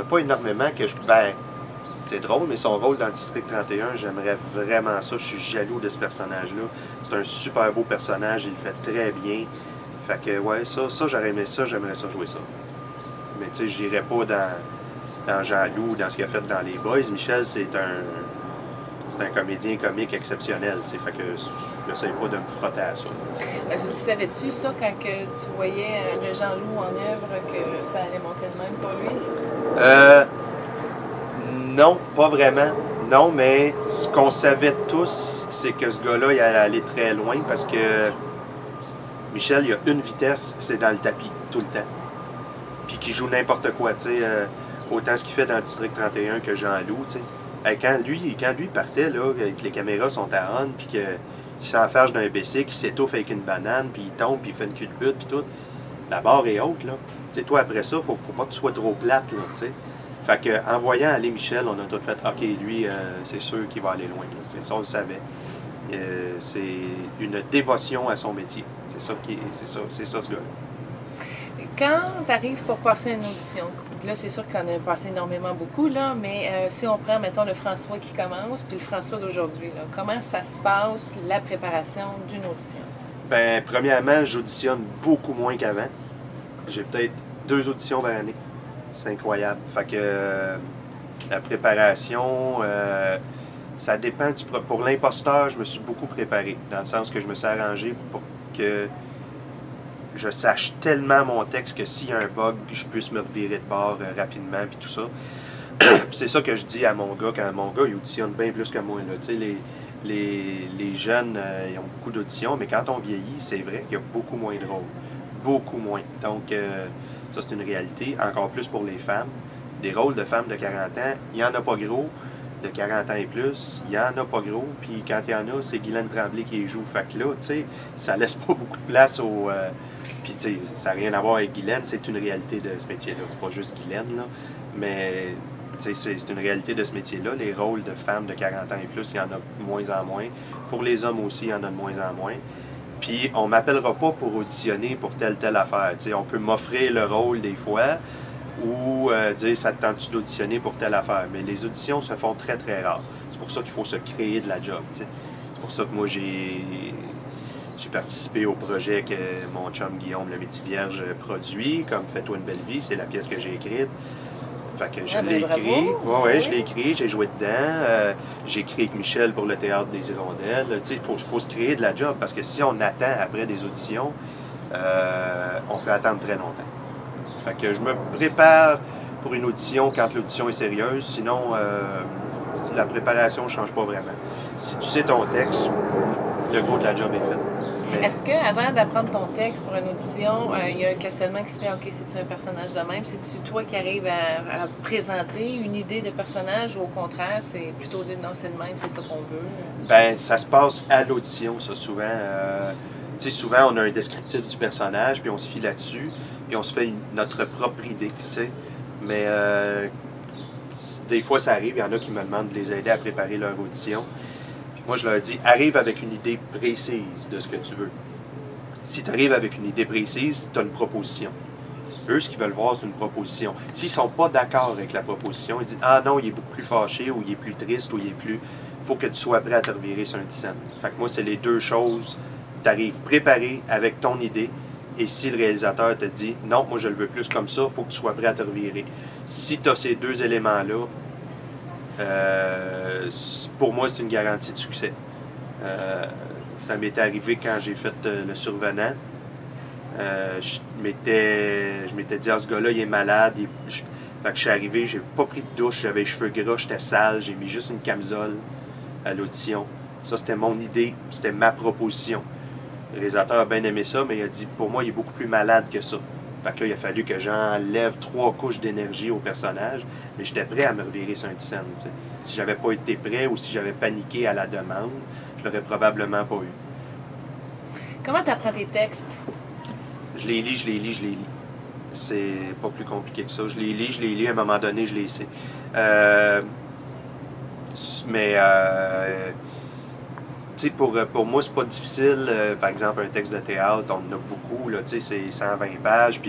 Pas énormément que je. Ben, c'est drôle, mais son rôle dans District 31, j'aimerais vraiment ça. Je suis jaloux de ce personnage-là. C'est un super beau personnage, il le fait très bien. Fait que, ouais, ça j'aurais aimé ça, j'aimerais ça jouer ça. Mais tu sais, j'irais pas dans Jean-Loup, dans ce qu'il a fait dans Les Boys. Michel, c'est un comédien comique exceptionnel, tu sais. Fait que j'essaie pas de me frotter à ça. Savais-tu ça quand que tu voyais le Jean-Loup en œuvre, que ça allait monter de même pour lui? Non, pas vraiment. Non, mais ce qu'on savait tous, c'est que ce gars-là, il allait aller très loin parce que Michel, il a une vitesse, c'est dans le tapis, tout le temps. Puis qu'il joue n'importe quoi, tu sais. Autant ce qu'il fait dans District 31 que Jean-Loup, tu sais. Quand lui partait, là, que les caméras sont à on, puis qu'il s'enfarge d'un bicycle, qu'il s'étouffe avec une banane, puis il tombe, puis il fait une culbute, puis tout, la barre est haute, là. Tu sais, toi, après ça, faut pas que tu sois trop plate, là, tu sais. Fait que, en voyant aller Michel, on a tout fait, OK, lui, c'est sûr qu'il va aller loin. Ça, on le savait. C'est une dévotion à son métier. C'est ça, ce gars-là. Quand tu arrives pour passer une audition, là, c'est sûr qu'on a passé énormément beaucoup, là, mais si on prend, mettons, le François qui commence, puis le François d'aujourd'hui, là, comment ça se passe, la préparation d'une audition? Bien, premièrement, j'auditionne beaucoup moins qu'avant. J'ai peut-être 2 auditions par année. C'est incroyable. Fait que la préparation, ça dépend. Pour l'imposteur, je me suis beaucoup préparé, dans le sens que je me suis arrangé pour que je sache tellement mon texte que s'il y a un bug, je puisse me revirer de bord rapidement, puis tout ça. C'est ça que je dis à mon gars, quand mon gars, il auditionne bien plus que moi. Tu sais, les jeunes, ils ont beaucoup d'auditions, mais quand on vieillit, c'est vrai qu'il y a beaucoup moins de rôles. Beaucoup moins. Donc, ça, c'est une réalité. Encore plus pour les femmes. Des rôles de femmes de 40 ans, il n'y en a pas gros. De 40 ans et plus, il n'y en a pas gros. Puis quand il y en a, c'est Guylaine Tremblay qui les joue. Fait que là, tu sais, ça laisse pas beaucoup de place au... Puis, tu sais, ça n'a rien à voir avec Guylaine. C'est une réalité de ce métier-là. C'est pas juste Guylaine, là. Mais C'est une réalité de ce métier-là. Les rôles de femmes de 40 ans et plus, il y en a de moins en moins. Pour les hommes aussi, il y en a de moins en moins. Puis on ne m'appellera pas pour auditionner pour telle affaire. T'sais, on peut m'offrir le rôle des fois ou dire ça te tente-tu d'auditionner pour telle affaire. Mais les auditions se font très très rares. C'est pour ça qu'il faut se créer de la job. T'sais. C'est pour ça que moi j'ai participé au projet que mon chum Guillaume le Métis-Vierge produit, comme Fais-toi une belle vie, c'est la pièce que j'ai écrite. Fait que je l'ai écrit. Ouais, je l'ai écrit, j'ai joué dedans. J'ai écrit avec Michel pour le Théâtre des Hirondelles. Il faut se créer de la job parce que si on attend après des auditions, on peut attendre très longtemps. Fait que je me prépare pour une audition quand l'audition est sérieuse. Sinon, la préparation ne change pas vraiment. Si tu sais ton texte, le gros de la job est fait. Est-ce qu'avant d'apprendre ton texte pour une audition, il y a un questionnement qui se fait, OK, c'est-tu un personnage de même? C'est-tu toi qui arrives à présenter une idée de personnage ou au contraire, c'est plutôt dire non, c'est de même, c'est ça qu'on veut? Ben, ça se passe à l'audition, ça, souvent. Tu sais, souvent, on a un descriptif du personnage, puis on se fie là-dessus, puis on se fait notre propre idée, tu sais. Mais des fois, ça arrive, il y en a qui me demandent de les aider à préparer leur audition. Moi, je leur dis, arrive avec une idée précise de ce que tu veux. Si tu arrives avec une idée précise, tu as une proposition. Eux, ce qu'ils veulent voir, c'est une proposition. S'ils ne sont pas d'accord avec la proposition, ils disent, ah non, il est beaucoup plus fâché, ou il est plus triste, ou il est plus... Il faut que tu sois prêt à te revirer sur un dizaine. Fait que moi, c'est les deux choses. Tu arrives préparé avec ton idée, et si le réalisateur te dit, non, moi, je le veux plus comme ça, il faut que tu sois prêt à te revirer. Si tu as ces deux éléments-là, pour moi, c'est une garantie de succès. Ça m'était arrivé quand j'ai fait Le Survenant. Je m'étais dit, ah, ce gars-là, il est malade. Fait que je suis arrivé, j'ai pas pris de douche, j'avais les cheveux gras, j'étais sale, j'ai mis juste une camisole à l'audition. Ça, c'était mon idée, c'était ma proposition. Le réalisateur a bien aimé ça, mais il a dit, pour moi, il est beaucoup plus malade que ça. Fait que là, il a fallu que j'enlève 3 couches d'énergie au personnage, mais j'étais prêt à me revirer sur un scène. Si j'avais pas été prêt ou si j'avais paniqué à la demande, je l'aurais probablement pas eu. Comment tu apprends tes textes? Je les lis. C'est pas plus compliqué que ça. Je les lis, à un moment donné, je les sais. Tu sais, pour moi, c'est pas difficile. Par exemple, un texte de théâtre, on en a beaucoup, là, tu sais, c'est 120 pages,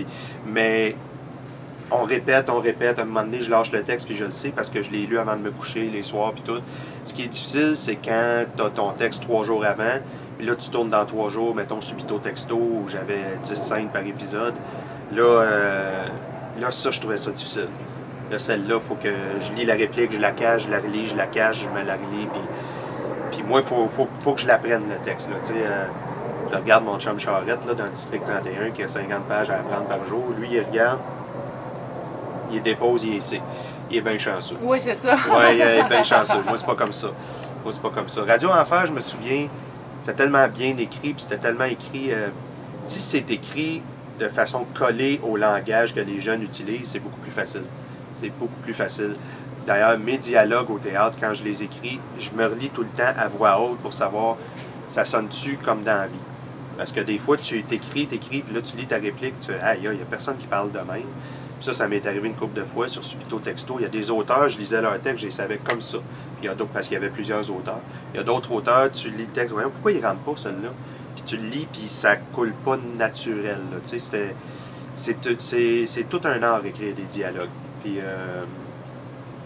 mais on répète. À un moment donné, je lâche le texte, puis je le sais parce que je l'ai lu avant de me coucher, les soirs, puis tout. Ce qui est difficile, c'est quand tu as ton texte 3 jours avant, puis là, tu tournes dans 3 jours, mettons, subito texto, où j'avais 10 scènes par épisode. Là, ça, je trouvais ça difficile. Là, celle-là, il faut que je lis la réplique, je la cache, je la relis, je la cache, je me la relis, puis moi, il faut que je l'apprenne, le texte. Là, je regarde mon chum Charette là, dans le District 31 qui a 50 pages à apprendre par jour. Lui, il regarde, il dépose, il essaie. Il est bien chanceux. Oui, c'est ça. Oui, il est bien chanceux. Moi, c'est pas comme ça. Radio Enfer, je me souviens, c'était tellement bien écrit, puis c'était tellement écrit... si c'est écrit de façon collée au langage que les jeunes utilisent, c'est beaucoup plus facile. C'est beaucoup plus facile. D'ailleurs, mes dialogues au théâtre, quand je les écris, je me relis tout le temps à voix haute pour savoir ça sonne-tu comme dans la vie. Parce que des fois, tu t'écris, puis là, tu lis ta réplique, tu fais « Aïe, il n'y a personne qui parle de même. » Puis ça m'est arrivé une couple de fois sur Subito Texto. Il y a des auteurs, je lisais leur texte, je les savais comme ça. Puis il y a d'autres, parce qu'il y avait plusieurs auteurs. Il y a d'autres auteurs, tu lis le texte, voyons, pourquoi il ne rentre pas, celui-là? Puis tu le lis, puis ça coule pas naturel. Tu sais, c'est tout un art, écrire des dialogues. Puis...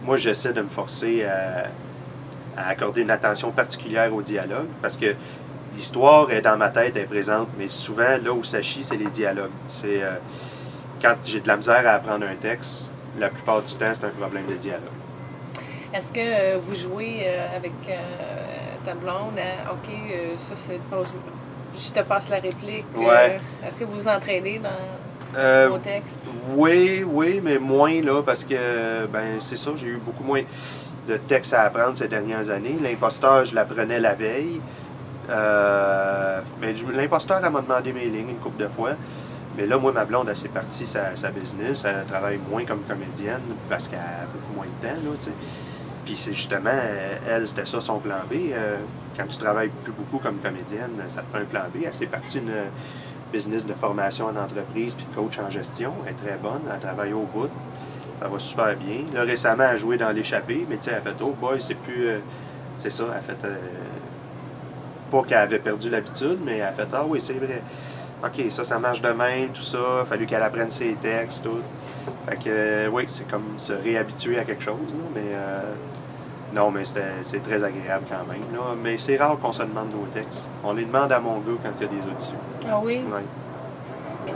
moi, j'essaie de me forcer à accorder une attention particulière au dialogue parce que l'histoire est dans ma tête, elle est présente, mais souvent, là où ça chie, c'est les dialogues. C'est quand j'ai de la misère à apprendre un texte, la plupart du temps, c'est un problème de dialogue. Est-ce que vous jouez avec ta blonde? OK, ça, c'est... Je te passe la réplique. Ouais. Est-ce que vous vous entraînez dans... Au texte? Oui, mais moins là, parce que, ben, c'est ça, j'ai eu beaucoup moins de textes à apprendre ces dernières années. L'imposteur, je l'apprenais la veille. Mais l'imposteur, elle m'a demandé mes lignes une couple de fois. Mais là, moi, ma blonde, elle s'est partie sa business. Elle travaille moins comme comédienne parce qu'elle a beaucoup moins de temps, là, tu sais. Puis c'est justement, elle, c'était ça son plan B. Quand tu travailles plus beaucoup comme comédienne, ça te prend un plan B. Elle s'est partie une business de formation en entreprise puis de coach en gestion. Elle est très bonne, elle travaille au bout. Ça va super bien. Là, récemment, elle a joué dans l'échappée, mais tu sais, elle a fait, oh boy, c'est plus. C'est ça, elle a fait. Pas qu'elle avait perdu l'habitude, mais elle a fait, ah oui, c'est vrai. OK, ça marche de même, tout ça. Il a fallu qu'elle apprenne ses textes, tout. Fait que, oui, c'est comme se réhabituer à quelque chose, là, mais. Non, mais c'est très agréable quand même. Là. Mais c'est rare qu'on se demande nos textes. On les demande à mon gars quand il y a des auditions. Ah oui? Oui.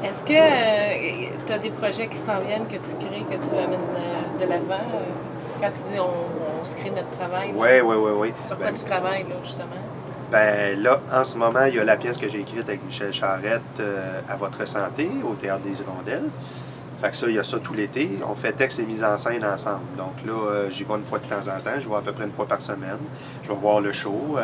Est-ce que tu as des projets qui s'en viennent, que tu crées, que tu amènes de l'avant? Quand tu dis on se crée notre travail? Oui. Sur quoi tu travailles, là, justement? Ben là, en ce moment, il y a la pièce que j'ai écrite avec Michel Charette, À votre santé, au Théâtre des Hirondelles. Fait que ça, il y a ça tout l'été. On fait texte et mise en scène ensemble. Donc là, j'y vais une fois de temps en temps. Je vais à peu près une fois par semaine. Je vais voir le show.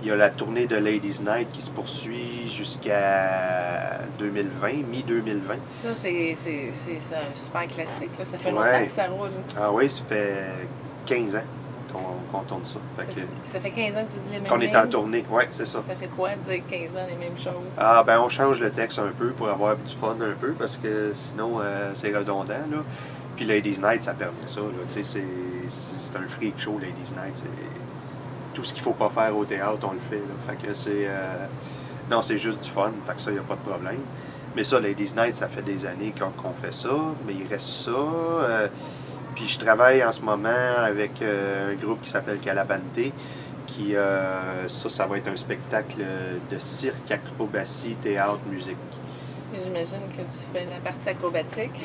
Il y a la tournée de Ladies Night qui se poursuit jusqu'à 2020, mi-2020. Ça, c'est un super classique. Là. Ça fait longtemps que ça roule. Ah oui, ça fait 15 ans qu'on tourne ça. Ça fait 15 ans que tu dis les mêmes choses. Qu'on est en tournée, oui, c'est ça. Ça fait quoi de dire 15 ans les mêmes choses? Ah, ben on change le texte un peu pour avoir du fun un peu, parce que sinon, c'est redondant, là. Puis Ladies Night, ça permet ça, là. Tu sais, c'est un freak show, Ladies Night. Tout ce qu'il faut pas faire au théâtre, on le fait, là. Fait que c'est... Non, c'est juste du fun, fait que ça, il n'y a pas de problème. Mais ça, Ladies Night, ça fait des années qu'on fait ça, mais il reste ça... Puis je travaille en ce moment avec un groupe qui s'appelle Calabante, qui, ça va être un spectacle de cirque, acrobatie, théâtre, musique. J'imagine que tu fais la partie acrobatique.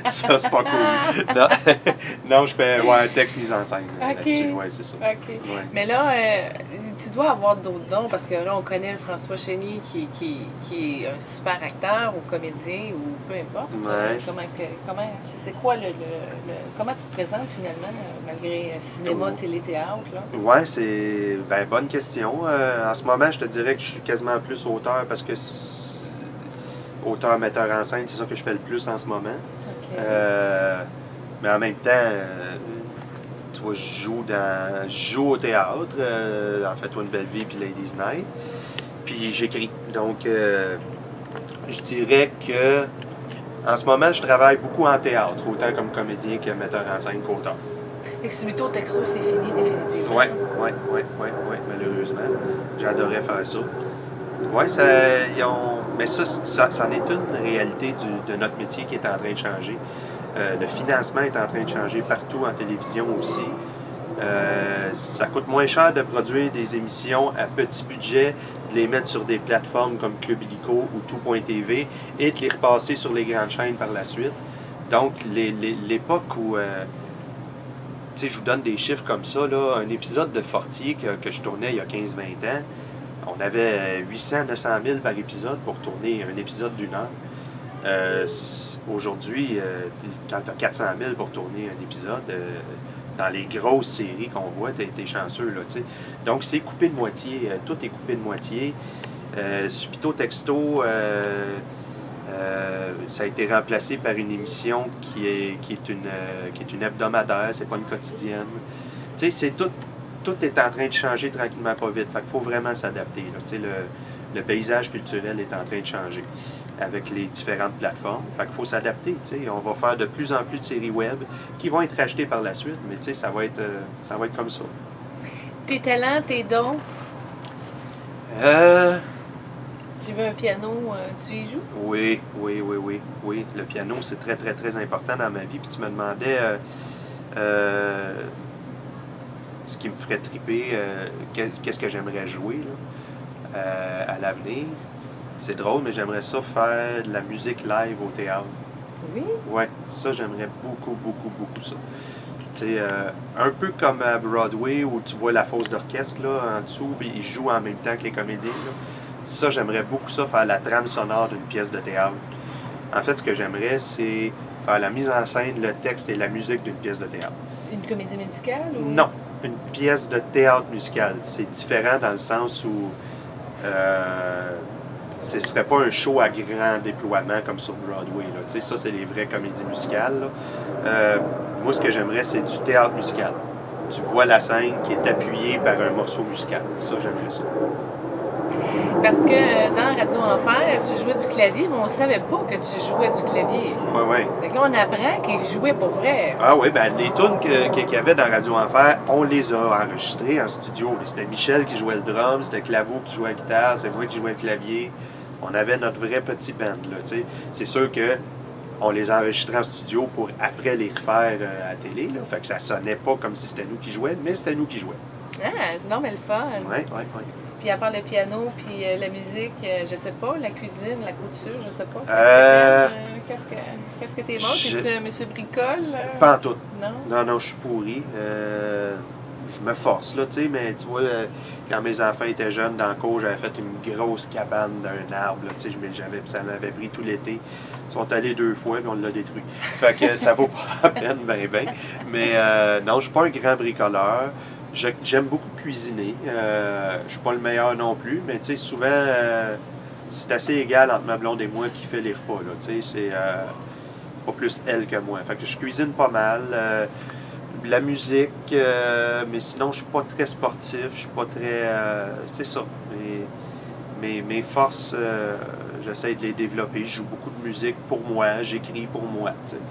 Ça, c'est pas cool. Non, je fais texte mise en scène là-dessus. Oui, c'est ça. OK. Ouais. Mais là, tu dois avoir d'autres dons, parce que là, on connaît le François Chénier qui est un super acteur ou comédien ou peu importe. Ouais. C'est quoi comment tu te présentes finalement, malgré cinéma, télé-théâtre? Oui, c'est bonne question. En ce moment, je te dirais que je suis quasiment plus auteur, parce que auteur, metteur en scène, c'est ça que je fais le plus en ce moment. Okay. Mais en même temps, tu vois, je joue au théâtre, en fait, Toi une belle vie, puis Ladies Night. Puis j'écris. Donc, je dirais que en ce moment, je travaille beaucoup en théâtre, autant comme comédien que metteur en scène qu'auteur. Fait que Subito Texto, c'est fini définitivement. Oui, malheureusement. J'adorais faire ça. Oui, mais ça en est une réalité de notre métier qui est en train de changer. Le financement est en train de changer partout en télévision aussi. Ça coûte moins cher de produire des émissions à petit budget, de les mettre sur des plateformes comme Club Illico ou Tout.tv et de les repasser sur les grandes chaînes par la suite. Donc, l'époque où... tu sais, je vous donne des chiffres comme ça, là, un épisode de Fortier que je tournais il y a 15-20 ans, on avait 800-900 000 par épisode pour tourner un épisode d'une heure. Aujourd'hui, quand tu as 400 000 pour tourner un épisode, dans les grosses séries qu'on voit, tu es chanceux. Là, t'sais. Donc, c'est coupé de moitié. Tout est coupé de moitié. Subito Texto, ça a été remplacé par une émission qui est une hebdomadaire, c'est pas une quotidienne. Tu sais, c'est tout est en train de changer tranquillement, pas vite. Fait qu'il faut vraiment s'adapter. Le paysage culturel est en train de changer avec les différentes plateformes. Fait qu'il faut s'adapter. On va faire de plus en plus de séries web qui vont être rachetées par la suite, mais ça va être comme ça. Tes talents, tes dons? J'ai vu un piano, tu y joues? Oui. Le piano, c'est très, très, très important dans ma vie. Puis tu me demandais ce qui me ferait triper, qu'est-ce que j'aimerais jouer là, à l'avenir. C'est drôle, mais j'aimerais ça faire de la musique live au théâtre. Oui? Oui, ça, j'aimerais beaucoup ça. Un peu comme à Broadway, où tu vois la fosse d'orchestre là, en dessous, puis ils jouent en même temps que les comédiens. Là. Ça, j'aimerais beaucoup ça, faire la trame sonore d'une pièce de théâtre. En fait, ce que j'aimerais, c'est faire la mise en scène, le texte et la musique d'une pièce de théâtre. Une comédie musicale? Ou... Non, une pièce de théâtre musical. C'est différent dans le sens où ce ne serait pas un show à grand déploiement comme sur Broadway. Là. Ça, c'est les vraies comédies musicales. Moi, ce que j'aimerais, c'est du théâtre musical. Tu vois la scène qui est appuyée par un morceau musical. Ça, j'aimerais ça. Parce que dans Radio Enfer, tu jouais du clavier, mais on savait pas que tu jouais du clavier. Oui, oui. Fait que là, on apprend qu'il jouait pour vrai. Ah oui, ben les tunes qu'il y avait dans Radio Enfer, on les a enregistrées en studio. C'était Michel qui jouait le drum, c'était Claveau qui jouait la guitare, c'est moi qui jouais le clavier. On avait notre vrai petit band, là, tu sais. C'est sûr que on les enregistrait en studio pour après les refaire à la télé, là. Fait que ça sonnait pas comme si c'était nous qui jouions, mais c'était nous qui jouions. Ah, c'est non, mais le fun. Oui, oui, oui. Puis à part le piano, puis la musique, je sais pas, la cuisine, la couture, je sais pas. Qu'est-ce que t'es bon? T'es-tu un monsieur bricole? Pas en tout. Non? Non, non, je suis pourri. Je me force, là, tu sais, mais tu vois, quand mes enfants étaient jeunes, dans le cours, j'avais fait une grosse cabane d'un arbre, là, tu sais, ça m'avait pris tout l'été. Ils sont allés 2 fois, puis on l'a détruit. Fait que ça vaut pas la peine, ben. Mais non, je suis pas un grand bricoleur. J'aime beaucoup cuisiner. Je suis pas le meilleur non plus, mais tu sais, souvent, c'est assez égal entre ma blonde et moi qui fait les repas, là, tu sais, c'est pas plus elle que moi. Fait que je cuisine pas mal. La musique, mais sinon, je suis pas très sportif, je suis pas très... c'est ça. Mes forces, j'essaie de les développer. Je joue beaucoup de musique pour moi, j'écris pour moi, tu sais.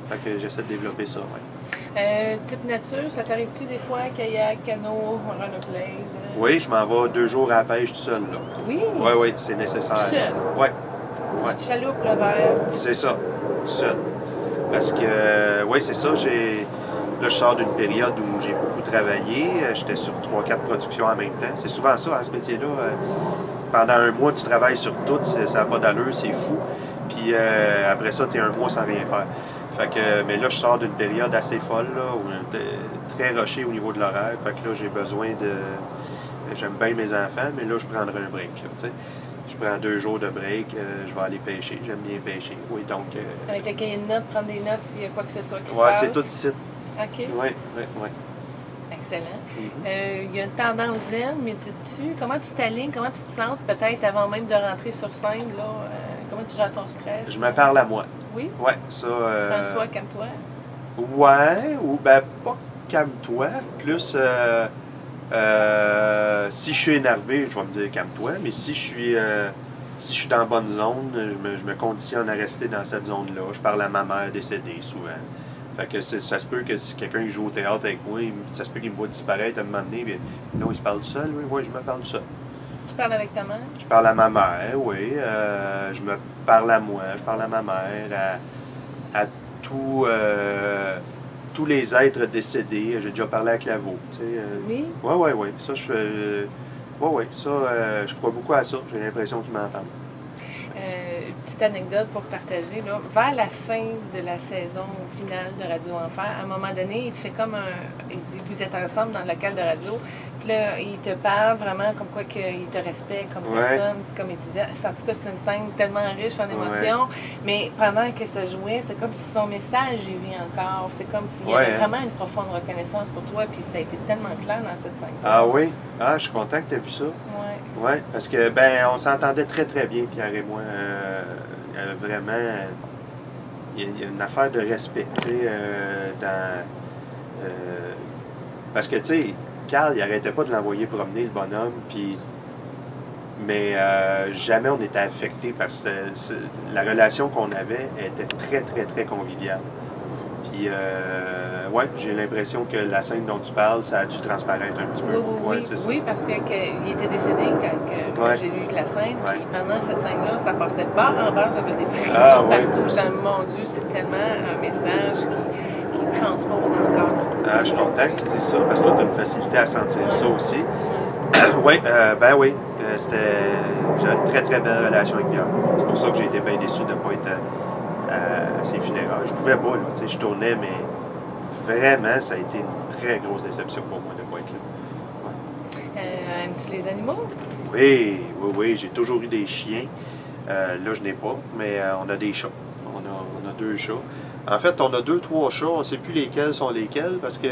Fait que j'essaie de développer ça, ouais. Type nature, ça t'arrive-tu des fois, kayak, canot, rollerblade? Oui, je m'en vais 2 jours à la pêche tout seul, là. Oui? Oui, oui, c'est nécessaire. Tout seul? Oui. Ouais. Chaloupe, le verre? C'est ça, tout seul. Parce que, oui, c'est ça, là, je sors d'une période où j'ai beaucoup travaillé. J'étais sur 3-4 productions en même temps. C'est souvent ça, ce métier-là. Pendant un mois, tu travailles sur tout, ça n'a pas d'allure, c'est fou. Puis après ça, tu es un mois sans rien faire. Fait que, mais là, je sors d'une période assez folle, là, très rushée au niveau de l'horaire. Fait que là, j'ai besoin de... J'aime bien mes enfants, mais là, je prendrai un break, là, tu sais. Je prends 2 jours de break, je vais aller pêcher. J'aime bien pêcher, oui, donc... Avec le cahier de notes, prendre des notes s'il y a quoi que ce soit qui se passe? Ouais, c'est tout ici. OK. Oui, oui, oui. Excellent. Il y a une tendance zen, médites-tu? Comment tu t'alignes? Comment tu te sens peut-être avant même de rentrer sur scène, là? Comment tu gères ton stress? Je me parle à moi. Oui? Ouais, ça... François, calme-toi. Ouais, ou ben pas calme-toi, plus si je suis énervé, je vais me dire calme-toi, mais si je suis dans la bonne zone, je me conditionne à rester dans cette zone-là. Je parle à ma mère décédée souvent. Fait que ça se peut que si quelqu'un joue au théâtre avec moi, ça se peut qu'il me voit disparaître à un moment donné, mais non, il se parle tout seul, oui, je me parle tout seul. Tu parles avec ta mère? Je parle à ma mère, oui. Je me parle à moi, je parle à ma mère, à tous les êtres décédés. J'ai déjà parlé à Claveau. Oui? Oui. Ça, je crois beaucoup à ça. J'ai l'impression qu'ils m'entendent. Petite anecdote pour partager, là. Vers la fin de la saison finale de Radio Enfer, à un moment donné, il te fait comme vous êtes ensemble dans le local de radio, puis là, il te parle vraiment comme quoi qu'il te respecte comme personne, comme étudiant. En tout cas, c'est une scène tellement riche en émotions, mais pendant que ça jouait, c'est comme si son message y vit encore. C'est comme s'il y avait vraiment une profonde reconnaissance pour toi, puis ça a été tellement clair dans cette scène. Ah oui? Ah, je suis content que tu aies vu ça. Oui. Oui, parce que, on s'entendait très, très bien, Pierre et moi. Vraiment, il y a une affaire de respect, tu sais, parce que, tu sais, Carl, il arrêtait pas de l'envoyer promener, le bonhomme, puis... Mais jamais on était affecté parce que la relation qu'on avait était très, très, très conviviale. Puis, j'ai l'impression que la scène dont tu parles, ça a dû transparaître un petit peu. Oui, parce qu'il était décédé quand j'ai lu la scène. Puis pendant cette scène-là, ça passait de barre en barre, j'avais des frissons partout. Mon Dieu, c'est tellement un message qui transpose encore. Je suis content que tu dises ça, parce que toi, tu as une facilité à sentir ça aussi. Oui. J'ai une très, très belle relation avec Pierre. C'est pour ça que j'ai été bien déçu de ne pas être à ses funérailles. Je pouvais pas, là, tu sais, je tournais, mais vraiment, ça a été une très grosse déception pour moi de ne pas être là. Aimes-tu les animaux? Oui, j'ai toujours eu des chiens. Là, je n'ai pas, mais on a des chats. On a 2 chats. En fait, on a 2-3 chats, on ne sait plus lesquels sont lesquels, parce que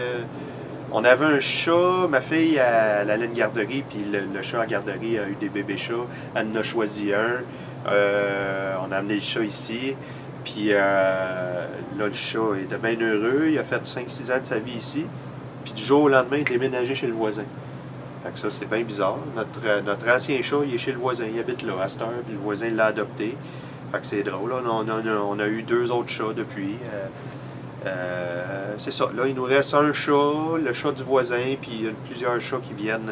on avait un chat, ma fille, elle allait une garderie, puis le chat à garderie a eu des bébés chats. Elle en a choisi un. On a amené le chat ici. Puis là, le chat était bien heureux. Il a fait 5-6 ans de sa vie ici. Puis du jour au lendemain, il est déménagé chez le voisin. Fait que ça, c'est bien bizarre. Notre ancien chat, il est chez le voisin, il habite là à cette heure, puis le voisin l'a adopté. Fait que c'est drôle, là. On a eu 2 autres chats depuis. C'est ça. Là, il nous reste un chat, le chat du voisin, puis il y a plusieurs chats qui viennent.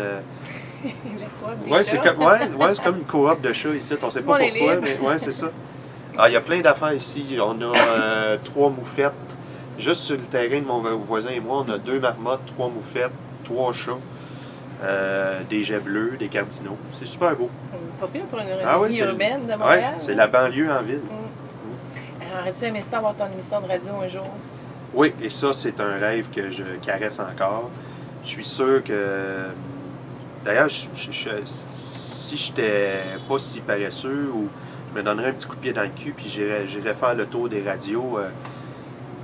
Ouais, c'est comme une coop de chats ici. On sait pas pourquoi, mais ouais, c'est ça. Ah, il y a plein d'affaires ici. On a 3 moufettes. Juste sur le terrain de mon voisin et moi, on a 2 marmottes, 3 moufettes, 3 chats, des jets bleus, des cardinaux. C'est super beau. Pas pire pour une vie urbaine de Montréal. Oui, c'est la banlieue en ville. Alors, aurais-tu aimé ça avoir ton émission de radio un jour? Oui, et ça, c'est un rêve que je caresse encore. Je suis sûr que... D'ailleurs, si je n'étais pas si paresseux, ou je me donnerais un petit coup de pied dans le cul, puis j'irais faire le tour des radios.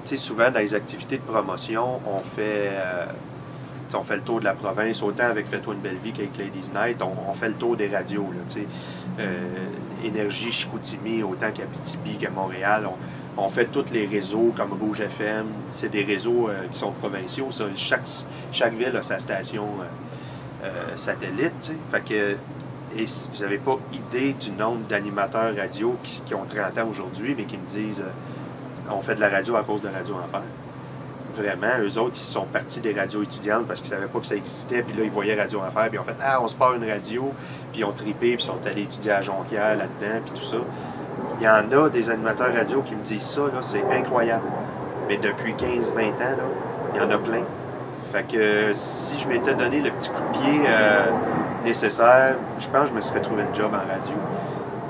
Tu sais, souvent, dans les activités de promotion, on fait le tour de la province, autant avec Fais-toi une belle vie qu'avec Ladies Night, on fait le tour des radios, là, tu sais. Énergie, Chicoutimi, autant qu'Abitibi, qu'à Montréal. On fait tous les réseaux, comme Rouge FM. C'est des réseaux qui sont provinciaux. Ça. Chaque ville a sa station satellite, tu sais. Fait que, et vous n'avez pas idée du nombre d'animateurs radio qui ont 30 ans aujourd'hui, mais qui me disent on fait de la radio à cause de Radio Enfer. Vraiment, eux autres, ils sont partis des radios étudiantes parce qu'ils ne savaient pas que ça existait, puis là, ils voyaient Radio Enfer, puis ils ont fait « Ah, on se part une radio », puis ils ont trippé, puis ils sont allés étudier à Jonquière là-dedans, puis tout ça. Il y en a des animateurs radio qui me disent ça, là, c'est incroyable. Mais depuis 15-20 ans, là, il y en a plein. Fait que si je m'étais donné le petit coup de pied nécessaire, je pense que je me serais trouvé une job en radio.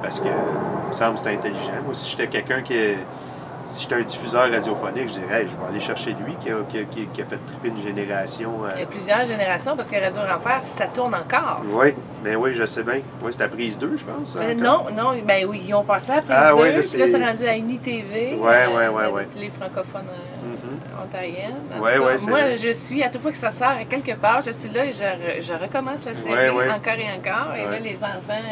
Parce que, il me semble que c'était intelligent. Moi, si j'étais quelqu'un si j'étais un diffuseur radiophonique, je dirais, hey, je vais aller chercher lui qui a fait tripper une génération. Il y a plusieurs générations parce que Radio Enfer, ça tourne encore. Oui, mais oui, je sais bien. Oui, c'est à Prise 2, je pense. Non, ben oui, ils ont passé à Prise 2. Oui, puis là, c'est rendu à UniTV. Oui. Les francophones ontariennes. Oui, moi, je suis, à toute fois que ça sort à quelque part, je suis là et je recommence la série encore et encore. Et là, les enfants.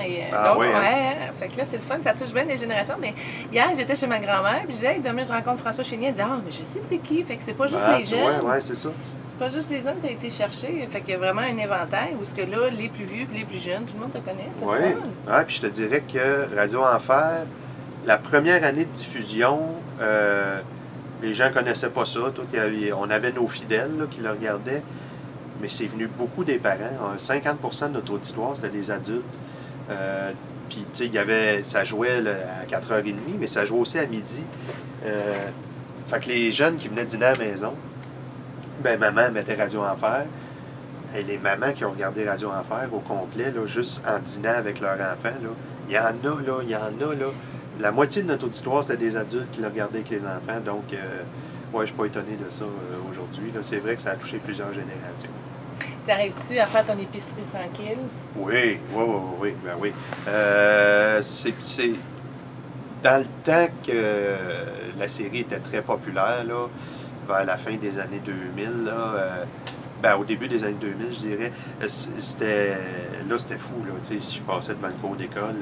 Fait que là, c'est le fun, ça touche bien les générations. Mais hier, j'étais chez ma grand-mère, puis j'ai dit, demain, je rencontre François Chénier. Elle dit, mais je sais c'est qui. Fait que c'est pas juste les jeunes. Oui, c'est ça. C'est pas juste les hommes qui ont été cherchés. Fait qu'il y a vraiment un éventail où ce que là, les plus vieux et les plus jeunes, tout le monde te connaît. C'est fun. Oui, puis je te dirais que Radio Enfer, la première année de diffusion, les gens connaissaient pas ça. On avait nos fidèles là, qui le regardaient, mais c'est venu beaucoup des parents. 50% de notre auditoire, c'était des adultes. Puis, tu sais, ça jouait là, à 4h30, mais ça jouait aussi à midi. Fait que les jeunes qui venaient dîner à la maison, ben maman mettait Radio Enfer. Et les mamans qui ont regardé Radio Enfer au complet, là, juste en dînant avec leurs enfants, là, il y en a, là. La moitié de notre auditoire, c'était des adultes qui le regardaient avec les enfants. Donc, je ne suis pas étonné de ça aujourd'hui. C'est vrai que ça a touché plusieurs générations. T'arrives-tu à faire ton épicerie tranquille? Oui. Ben oui. C'est dans le temps que la série était très populaire, là, vers la fin des années 2000, là, au début des années 2000, je dirais, c'était fou, là, si je passais devant le cours d'école,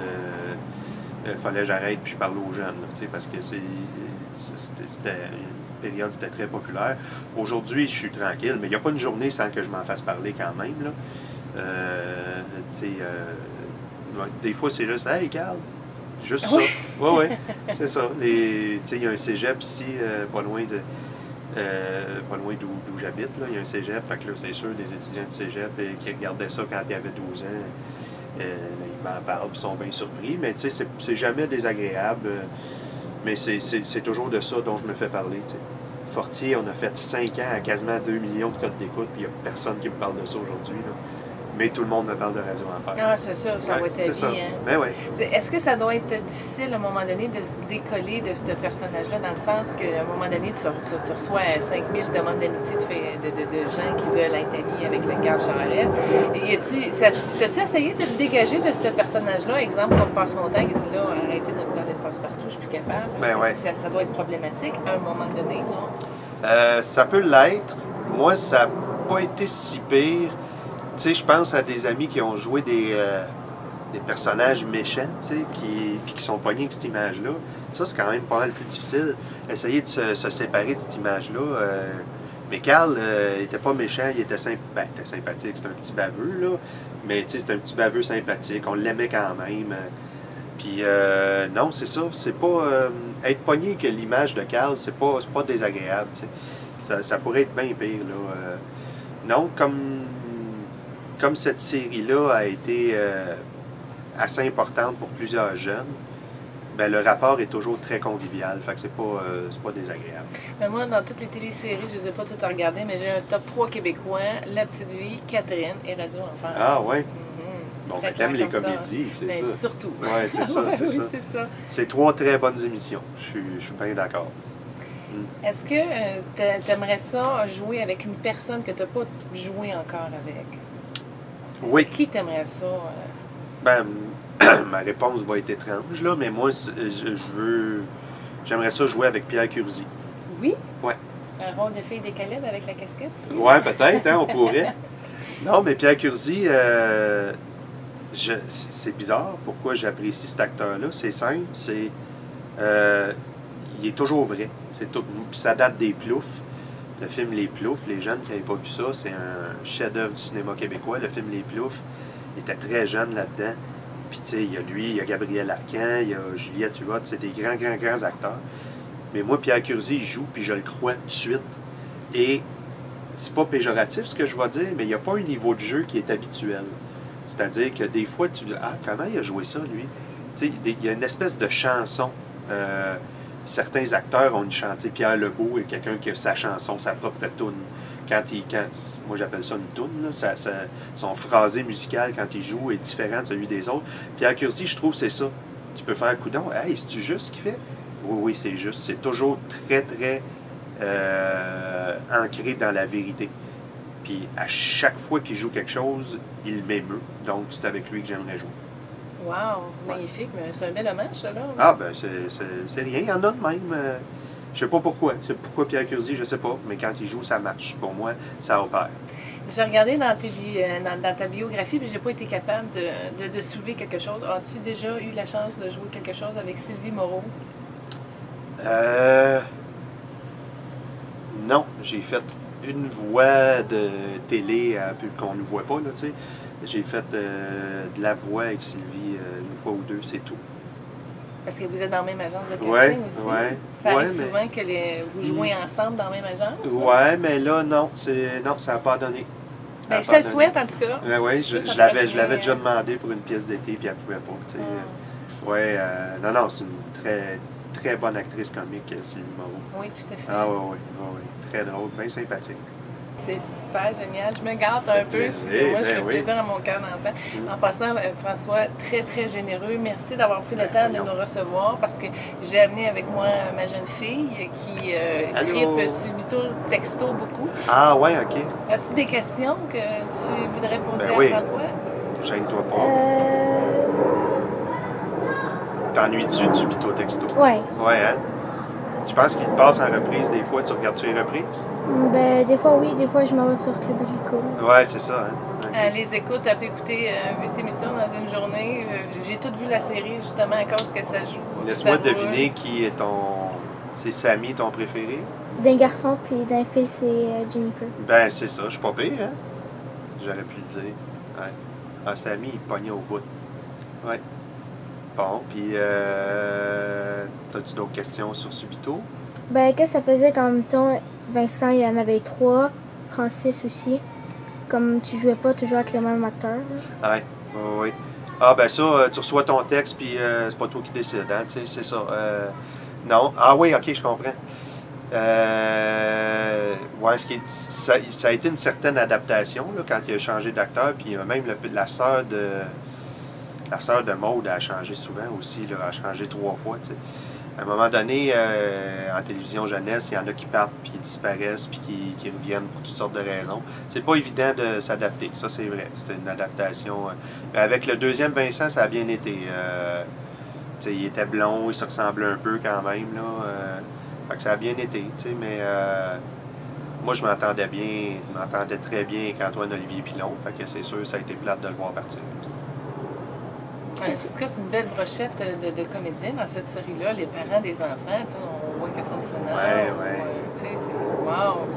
fallait que j'arrête puis je parlais aux jeunes, là, parce que c'était une période, c'était très populaire. Aujourd'hui, je suis tranquille, mais il n'y a pas une journée sans que je m'en fasse parler quand même, là. Des fois, c'est juste « Hey, Carl! » Juste ça. Oui, c'est ça. Il y a un cégep ici, pas loin d'où j'habite. Il y a un cégep. Fait que là, c'est sûr, des étudiants de cégep qui regardaient ça quand ils avaient 12 ans, ils m'en parlent, ils sont bien surpris. Mais tu sais, c'est jamais désagréable. Mais c'est toujours de ça dont je me fais parler. T'sais. Fortier, on a fait 5 ans à quasiment 2 millions de codes d'écoute, puis il n'y a personne qui me parle de ça aujourd'hui. Mais tout le monde me parle de Radio Enfer. Ah, c'est ça, ça va être ta vie. Hein? Ben oui. Est-ce que ça doit être difficile à un moment donné de se décoller de ce personnage-là, dans le sens qu'à un moment donné, tu reçois 5000 demandes d'amitié de gens qui veulent être amis avec le Carl Charette. T'as-tu essayé de te dégager de ce personnage-là? Exemple, comme Passe-Montagne, qui dit là, arrêtez de me parler de Passe-Partout, je suis plus capable. Ben ça doit être problématique à un moment donné, non? Ça peut l'être. Moi, ça n'a pas été si pire. Tu sais, je pense à des amis qui ont joué des personnages méchants, tu sais, puis qui sont pognés avec cette image-là. Ça, c'est quand même pas mal plus difficile. Essayer de se séparer de cette image-là, Mais Carl, il était pas méchant, il était, ben, il était sympathique, c'était un petit baveux, là. Mais tu sais, c'était un petit baveux sympathique, on l'aimait quand même. Puis non, c'est ça, c'est pas... être pogné que l'image de Carl, c'est pas désagréable, tu sais. Ça pourrait être bien pire, là. Non, comme cette série-là a été assez importante pour plusieurs jeunes, ben, le rapport est toujours très convivial, fait que c'est pas désagréable. Mais moi, dans toutes les téléséries, je ne les ai pas toutes regardées, mais j'ai un top 3 québécois, La Petite Vie, Catherine et Radio Enfant. Ah ouais? Mm-hmm. Bon, ben, t'aimes les comédies, c'est ben, ça. Surtout. Oui, c'est ça, ouais, c'est oui, ça. c'est ça. C'est 3 très bonnes émissions, je suis bien d'accord. Est-ce que tu aimerais ça jouer avec une personne que tu n'as pas joué encore avec? Oui. Qui t'aimerais ça? Ben, ma réponse va être étrange, là, mais moi, j'aimerais ça jouer avec Pierre Curzi. Oui? Ouais. Un rôle de fille des Caleb avec la casquette? Si? Ouais, peut-être, hein, on pourrait. Non, mais Pierre Curzi, c'est bizarre pourquoi j'apprécie cet acteur-là. C'est simple, il est toujours vrai. C'est tout, puis ça date des Ploufs. Le film Les Ploufs, les jeunes qui n'avaient pas vu ça, c'est un chef-d'œuvre du cinéma québécois. Le film Les Ploufs, il était très jeune là-dedans. Puis tu sais, il y a lui, il y a Gabriel Arcan, il y a Juliette Huot, c'est des grands acteurs. Mais moi, Pierre Curzi, il joue, puis je le crois tout de suite. Et c'est pas péjoratif ce que je vais dire, mais il n'y a pas un niveau de jeu qui est habituel. C'est-à-dire que des fois, tu dis, ah, comment il a joué ça, lui? Tu sais, il y a une espèce de chanson. Certains acteurs ont une chanson. Pierre Lebeau est quelqu'un qui a sa chanson, sa propre toune. Moi, j'appelle ça une toune. Son phrasé musical, quand il joue, est différent de celui des autres. Pierre Curzi, je trouve, c'est ça. Tu peux faire coudon. Hey, c'est-tu juste ce qu'il fait? Oui, c'est juste. C'est toujours très, très ancré dans la vérité. Puis à chaque fois qu'il joue quelque chose, il m'émeut. Donc, c'est avec lui que j'aimerais jouer. Wow, magnifique, mais c'est un bel hommage, ça, là. Ah, ben, c'est rien, il y en a de même. Je sais pas pourquoi. C'est pourquoi Pierre Curzi, je sais pas. Mais quand il joue, ça marche. Pour moi, ça opère. J'ai regardé dans ta biographie, puis j'ai pas été capable de soulever quelque chose. As-tu déjà eu la chance de jouer quelque chose avec Sylvie Moreau? Non, j'ai fait une voix de télé qu'on ne voit pas, là, tu sais. J'ai fait de la voix avec Sylvie une fois ou deux, c'est tout. Parce que vous êtes dans la même agence de casting aussi. Ouais. Ça arrive souvent que vous jouez ensemble dans la même agence? Ouais, mais là, non, ça n'a pas donné. Ben, je te le souhaite, en tout cas. Oui, je l'avais déjà demandé pour une pièce d'été, puis elle ne pouvait pas. Non, c'est une très, très bonne actrice comique, Sylvie Moreau. Oui, tout à fait. Ah oui. Très drôle, bien sympathique. C'est super génial. Je me gâte un peu. Excusez-moi, je fais plaisir à mon cœur d'enfant. En passant, François, très, très généreux. Merci d'avoir pris le temps de nous recevoir parce que j'ai amené avec moi ma jeune fille qui tripe subito texto beaucoup. Ah ouais, OK. As-tu des questions que tu voudrais poser à François? Gêne-toi pas. T'ennuies-tu du subito texto? Ouais. Ouais, hein? Je pense qu'il te passe en reprise des fois. Tu regardes-tu les reprises? Ben, des fois, oui. Des fois, je m'en vais sur Club Illico. Ouais, c'est ça. Hein? Okay. Les écoutes, tu peux écouter 8 émissions dans une journée. J'ai toute vu la série, justement, à cause que ça joue. Laisse-moi deviner qui est C'est Samy, ton préféré? D'un garçon, puis d'un fils, c'est Jennifer. Ben, c'est ça. Je suis pas pire, hein? J'aurais pu le dire. Ouais. Ah, Samy, il pognait au bout. Ouais. Bon, puis as-tu d'autres questions sur Subito? Ben, qu'est-ce que ça faisait quand, mettons, Vincent, il y en avait 3, Francis aussi, comme tu jouais pas toujours avec le même acteur? Ouais, oui. Ah, ben ça, tu reçois ton texte, puis c'est pas toi qui décides, hein, tu sais, c'est ça. Non. Ah oui, OK, je comprends. Ouais, ça a été une certaine adaptation, là, quand il a changé d'acteur, puis même la sœur de Maude a changé souvent aussi, là, a changé 3 fois. T'sais. À un moment donné, en télévision jeunesse, il y en a qui partent, puis qui disparaissent, puis qui reviennent pour toutes sortes de raisons. C'est pas évident de s'adapter, ça c'est vrai. C'était une adaptation. Avec le deuxième Vincent, ça a bien été. Il était blond, il se ressemblait un peu quand même. Là, fait que ça a bien été, mais moi je m'entendais très bien avec Antoine-Olivier Pilon. Fait que c'est sûr, ça a été plate de le voir partir. En tout cas, c'est une belle brochette de comédiens dans cette série-là. Les parents des enfants, tu sais, on voit Catherine Sénard. Ouais. Tu sais, c'est wow,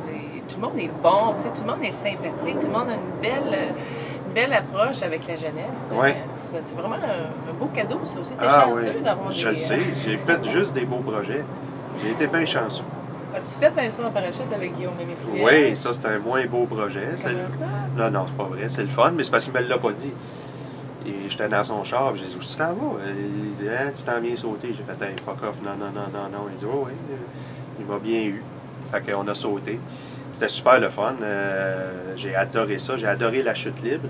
tout le monde est bon, tu sais, tout le monde est sympathique, tout le monde a une belle approche avec la jeunesse. Ouais. C'est vraiment un beau cadeau, ça aussi. T'es Ah chanceux oui, d'avoir je le sais. J'ai fait juste des beaux projets. J'ai été bien chanceux. As-tu fait un saut en parachute avec Guillaume Lemaitre? Oui, ça, c'est un moins beau projet. Comment ça? Non, c'est pas vrai. C'est le fun, mais c'est parce qu'il me l'a pas dit. Et j'étais dans son char, puis j'ai dit, où tu t'en vas? Il dit, ah, tu t'en viens sauter. J'ai fait, hey, fuck off, non. Il dit, oh oui, il m'a bien eu. Fait qu'on a sauté. C'était super le fun. J'ai adoré ça. J'ai adoré la chute libre.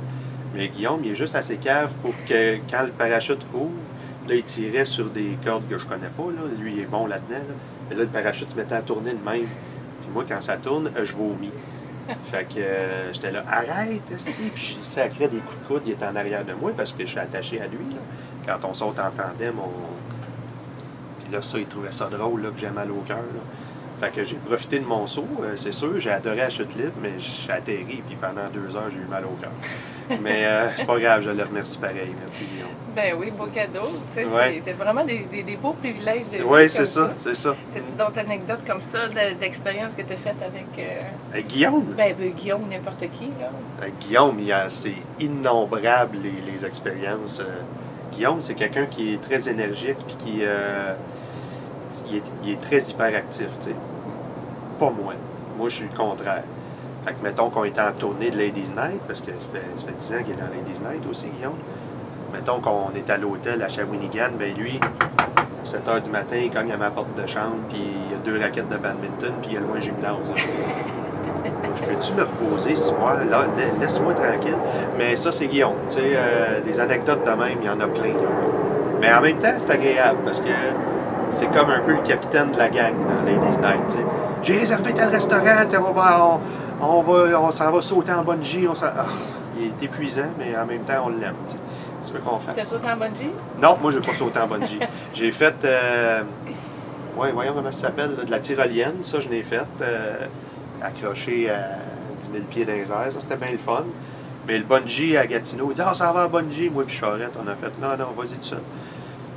Mais Guillaume, il est juste assez cave pour que quand le parachute ouvre, là, il tirait sur des cordes que je connais pas. Là. Lui, il est bon là-dedans. Là. Et là, le parachute se mettait à tourner de même. Puis moi, quand ça tourne, je vomis. Fait que j'étais là, arrête, esti! Puis j'ai sacré des coups de coude, il était en arrière de moi parce que je suis attaché à lui. Là. Quand on saute en tandem, puis là, ça, il trouvait ça drôle, là, que j'ai mal au cœur. Là. Fait que j'ai profité de mon saut, c'est sûr, j'ai adoré la chute libre, mais j'ai atterri, puis pendant 2 heures, j'ai eu mal au cœur. Mais c'est pas grave, je le remercie pareil. Merci, Guillaume. Ben oui, beau cadeau. Tu sais, Ouais. c'était vraiment des beaux privilèges de vie. Oui, c'est ça, c'est ça. C'est d'autres anecdotes comme ça, d'expériences que tu as faites avec Guillaume? Guillaume ou n'importe qui, là. Guillaume, c'est innombrable les expériences. Guillaume, c'est quelqu'un qui est très énergique puis qui il est très hyperactif, tu sais. Pas moi. Moi, je suis le contraire. Fait que mettons qu'on était en tournée de Ladies Night, parce que ça fait 10 ans qu'il est dans Ladies Night aussi, Guillaume. Mettons qu'on est à l'hôtel à Shawinigan, ben lui, à 7 h du matin, il cogne à ma porte de chambre, puis il y a 2 raquettes de badminton, puis il y a loin gymnase. Je peux-tu me reposer 6 mois? Là, laisse-moi tranquille. Mais ça, c'est Guillaume. Tu sais, des anecdotes de même, il y en a plein. Mais en même temps, c'est agréable parce que c'est comme un peu le capitaine de la gang dans Ladies Night. Tu sais. J'ai réservé tel restaurant, on s'en va sauter en bungee. Il est épuisant, mais en même temps, on l'aime. Tu veux qu'on fasse? Tu as sauté en bungee? Non, moi, je n'ai pas sauté en bungee. J'ai fait, voyons comment ça s'appelle, de la tyrolienne. Ça, je l'ai fait. Accroché à 10 000 pieds dans les airs. Ça, c'était bien le fun. Mais le bungee à Gatineau, il dit, ça va en bungee. Moi, puis Charette, on a fait, non, vas-y tout seul.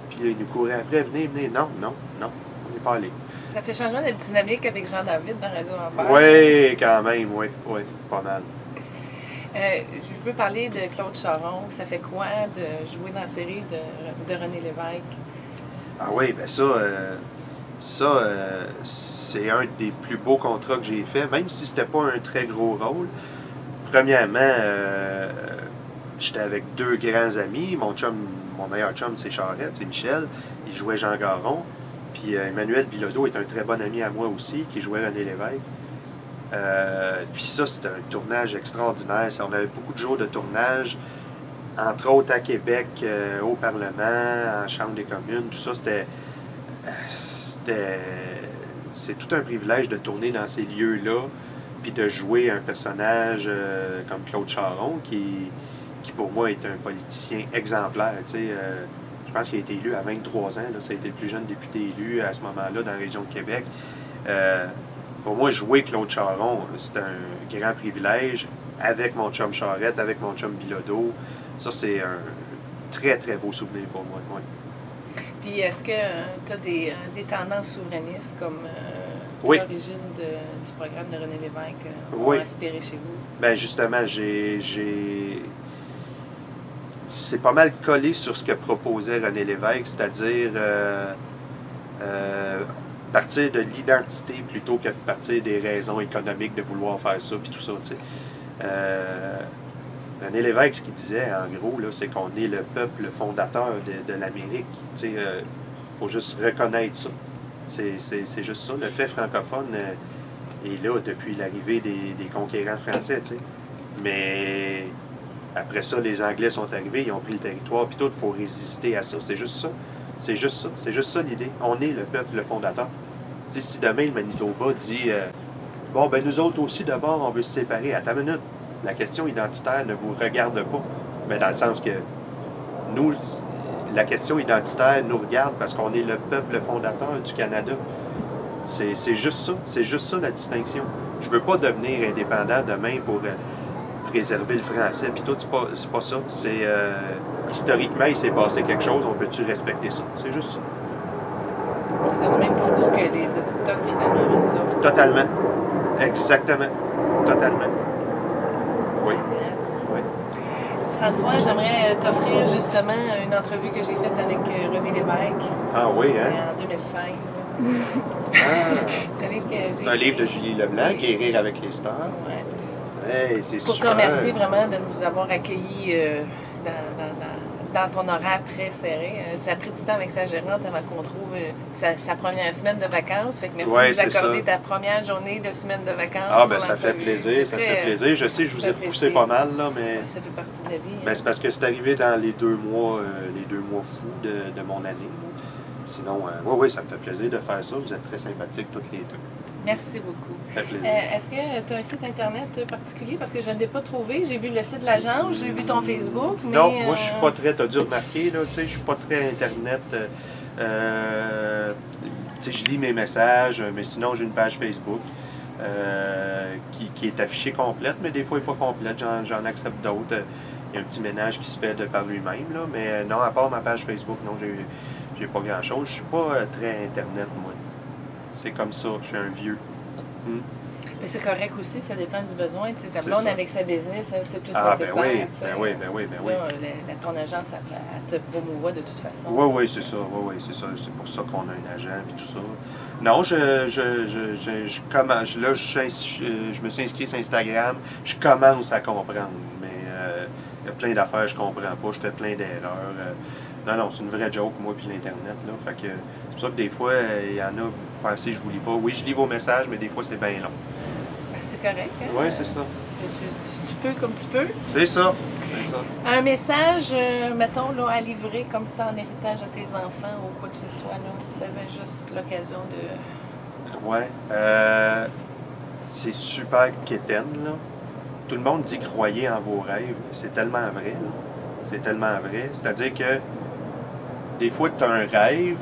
Puis là, il nous courait après, venez. Non, on n'est pas allé. Ça fait changement de dynamique avec Jean-David dans Radio Enfer. Oui, quand même, oui, pas mal. Je veux parler de Claude Charon. Ça fait quoi de jouer dans la série de René Lévesque? Ah oui, ben ça, c'est un des plus beaux contrats que j'ai fait, même si c'était pas un très gros rôle. Premièrement, j'étais avec 2 grands amis. Mon meilleur chum, c'est Charette, c'est Michel. Il jouait Jean Garon. Puis Emmanuel Bilodeau est un très bon ami à moi aussi, qui jouait René Lévesque. Puis ça, c'était un tournage extraordinaire. On avait beaucoup de jours de tournage, entre autres à Québec, au Parlement, en Chambre des communes. Tout ça, c'est tout un privilège de tourner dans ces lieux-là, puis de jouer un personnage comme Claude Charon, qui pour moi est un politicien exemplaire. Je pense qu'il a été élu à 23 ans. Là, ça a été le plus jeune député élu à ce moment-là dans la région de Québec. Pour moi, jouer Claude Charon, c'est un grand privilège avec mon chum Charette, avec mon chum Bilodeau. Ça, c'est un très, très beau souvenir pour moi. Ouais. Puis, est-ce que tu as des tendances souverainistes comme oui. l'origine du programme de René Lévesque oui. ont inspiré chez vous? Bien, justement, c'est pas mal collé sur ce que proposait René Lévesque, c'est-à-dire partir de l'identité plutôt que de partir des raisons économiques de vouloir faire ça, puis tout ça, tu sais. René Lévesque, ce qu'il disait, en gros, là, c'est qu'on est le peuple fondateur de l'Amérique. Tu sais, faut juste reconnaître ça. C'est juste ça. Le fait francophone est là depuis l'arrivée des conquérants français, tu sais. Mais après ça, les Anglais sont arrivés, ils ont pris le territoire, puis tout, il faut résister à ça. C'est juste ça. C'est juste ça. C'est juste ça l'idée. On est le peuple fondateur. Tu sais, si demain le Manitoba dit bon, ben nous autres aussi, d'abord, on veut se séparer. Attends une minute. La question identitaire ne vous regarde pas. Mais dans le sens que nous, la question identitaire nous regarde parce qu'on est le peuple fondateur du Canada. C'est juste ça. C'est juste ça la distinction. Je veux pas devenir indépendant demain pour préserver le français. Puis tout, c'est pas ça. historiquement, il s'est passé quelque chose, on peut-tu respecter ça? C'est juste ça. C'est le même discours que les Autochtones, finalement, avec nous autres. Totalement. Exactement. Totalement. Oui. Génial. Oui. François, j'aimerais t'offrir justement une entrevue que j'ai faite avec René Lévesque Ah oui, hein? en 2016. Ah. C'est un livre que j'ai C'est un livre de Julie Leblanc, Oui. qui est Rire avec les stars. Ouais. Hey, c'est Pour te super. remercier vraiment de nous avoir accueillis dans ton horaire très serré. Ça a pris du temps avec sa gérante avant qu'on trouve sa première semaine de vacances. Fait que merci Ouais, de nous c'est accorder ça. ta première journée de semaine de vacances. Ah, pour ben ça fait l'entrevue. plaisir, C'est ça très, fait plaisir. Je sais, je vous ai poussé apprécié. pas mal, là, mais Ça fait partie de la vie. ben, hein. c'est parce que c'est arrivé dans les 2 mois fous de mon année. Là. Sinon, oui, ça me fait plaisir de faire ça. Vous êtes très sympathiques toutes les deux. Merci beaucoup. Ça fait plaisir. Est-ce que tu as un site internet particulier? Parce que je ne l'ai pas trouvé. J'ai vu le site de l'agence, j'ai vu ton Facebook, mais... Non, moi, je suis pas très... T'as dû remarquer, là, tu sais, je suis pas très Internet. Tu sais, je lis mes messages, mais sinon, j'ai une page Facebook qui est affichée complète, mais des fois, elle n'est pas complète. J'en accepte d'autres. Il y a un petit ménage qui se fait de par lui-même, là, mais non, à part ma page Facebook, non, j'ai pas grand-chose. Je suis pas très Internet, moi. C'est comme ça, je suis un vieux. Mais c'est correct aussi, ça dépend du besoin. Tu sais, ta C'est blonde ça. avec sa business, c'est plus Ah, ben nécessaire. oui, tu sais. ben oui, ben oui, ben oui. Là, ton agence, elle te promouvoit de toute façon. Oui, oui, c'est ça. Oui, oui, c'est ça. C'est pour ça qu'on a un agent et tout ça. Non, je commence. Là, je me suis inscrit sur Instagram. Je commence à comprendre. Mais il y a plein d'affaires que je comprends pas. Je fais plein d'erreurs. Non, c'est une vraie joke, moi, puis l'Internet. Là. Fait que c'est pour ça que des fois, il y en a, vous pensez que je vous lis pas. Oui, je lis vos messages, mais des fois, c'est bien long. Ben, c'est correct. Hein? Oui, c'est ça. Tu peux comme tu peux. C'est ça. C'est ça. Un message, mettons, là, à livrer comme ça en héritage à tes enfants ou quoi que ce soit, là, si tu avais juste l'occasion de... Ouais. C'est super quétaine, là. Tout le monde dit croyez en vos rêves, mais c'est tellement vrai, là. C'est tellement vrai. C'est-à-dire que des fois, tu as un rêve,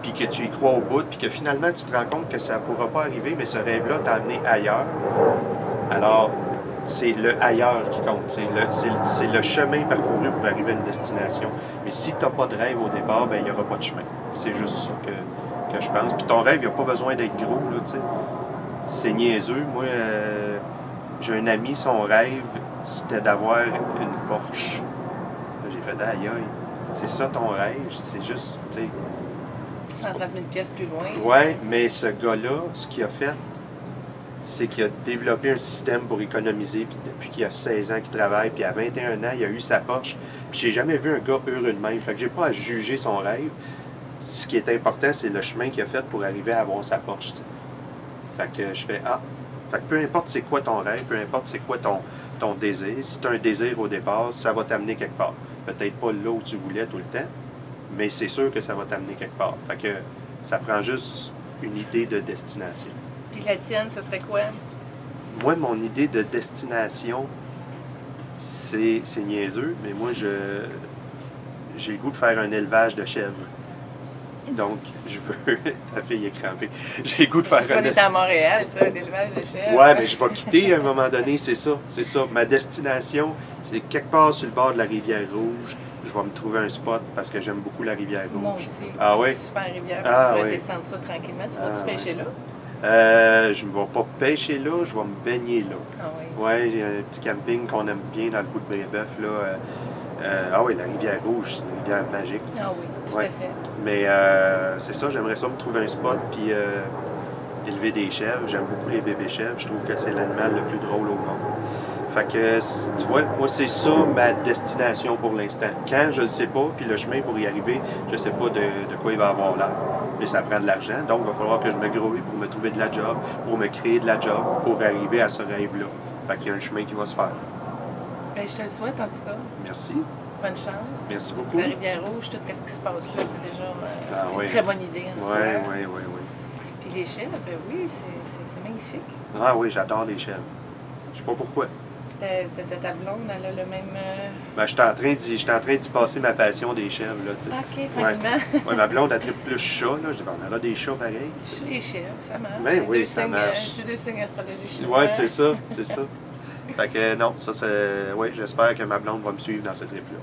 puis que tu y crois au bout, puis que finalement, tu te rends compte que ça ne pourra pas arriver, mais ce rêve-là t'a amené ailleurs. Alors, c'est le ailleurs qui compte. C'est le chemin parcouru pour arriver à une destination. Mais si tu n'as pas de rêve au départ, ben il n'y aura pas de chemin. C'est juste ça que je pense. Puis ton rêve, il n'a pas besoin d'être gros, là, tu sais. C'est niaiseux. Moi, j'ai un ami, son rêve, c'était d'avoir une Porsche. Là, j'ai fait, aïe, aïe, c'est ça ton rêve? C'est juste, tu sais... 130 000 pièces plus loin. Ouais, mais ce gars-là, ce qu'il a fait, c'est qu'il a développé un système pour économiser. Puis depuis qu'il a 16 ans qu'il travaille, puis à 21 ans, il a eu sa Porsche. Puis j'ai jamais vu un gars heureux de même. Fait que j'ai pas à juger son rêve. Ce qui est important, c'est le chemin qu'il a fait pour arriver à avoir sa Porsche. T'sais. Fait que je fais, fait que peu importe c'est quoi ton rêve, peu importe c'est quoi ton désir, si tu as un désir au départ, ça va t'amener quelque part. Peut-être pas là où tu voulais tout le temps, mais c'est sûr que ça va t'amener quelque part. Fait que ça prend juste une idée de destination. Puis la tienne, ce serait quoi? Moi, mon idée de destination, c'est niaiseux, mais moi, j'ai le goût de faire un élevage de chèvres. Donc, je veux... Ta fille est crampée. J'ai le goût de faire Parce qu'on est à Montréal, tu sais, un élevage de chèvres. Ouais, mais je vais quitter à un moment donné, c'est ça. C'est ça. Ma destination, c'est quelque part sur le bord de la Rivière-Rouge. Je vais me trouver un spot parce que j'aime beaucoup la Rivière-Rouge. Moi aussi. Ah oui? Super rivière. Ah Tu vas oui. descendre ça tranquillement. Tu vas-tu Ah pêcher là? Je ne vais pas pêcher là, je vais me baigner là. Ah oui. Ouais, il y a un petit camping qu'on aime bien dans le bout de Brébeuf, là. Ah oui, la Rivière-Rouge, c'est une rivière magique. Ah oui, tout Ouais. à fait. Mais c'est ça, j'aimerais ça me trouver un spot puis élever des chèvres. J'aime beaucoup les bébés chèvres. Je trouve que c'est l'animal le plus drôle au monde. Fait que, tu vois, moi, c'est ça ma destination pour l'instant. Quand, je ne sais pas, puis le chemin pour y arriver, je ne sais pas de quoi il va avoir l'air. Mais ça prend de l'argent, donc il va falloir que je me grouille pour me trouver de la job, pour me créer de la job, pour arriver à ce rêve-là. Fait qu'il y a un chemin qui va se faire. Ben, je te le souhaite, en tout cas. Merci. Bonne chance. Merci beaucoup. La Rivière-Rouge, tout ce qui se passe là, c'est déjà une oui. très bonne idée. En Oui, soi. oui, oui, oui. Puis les chèvres, ben oui, c'est magnifique. Ah oui, j'adore les chèvres. Je sais pas pourquoi. Ta blonde, elle a le même... Ben, j'étais en train d'y passer ma passion des chèvres, là, tu sais. OK, tranquillement. Ouais, ma blonde, elle tripe plus chat, là. Je dis, ben, on aura des chats pareils. Les chèvres, ça marche. Ben C'est oui, deux ça signes, marche. c'est deux signes astrologiques chinois. Ouais, c'est ça, c'est ça. Fait que non, ça c'est... Oui, j'espère que ma blonde va me suivre dans ce trip-là.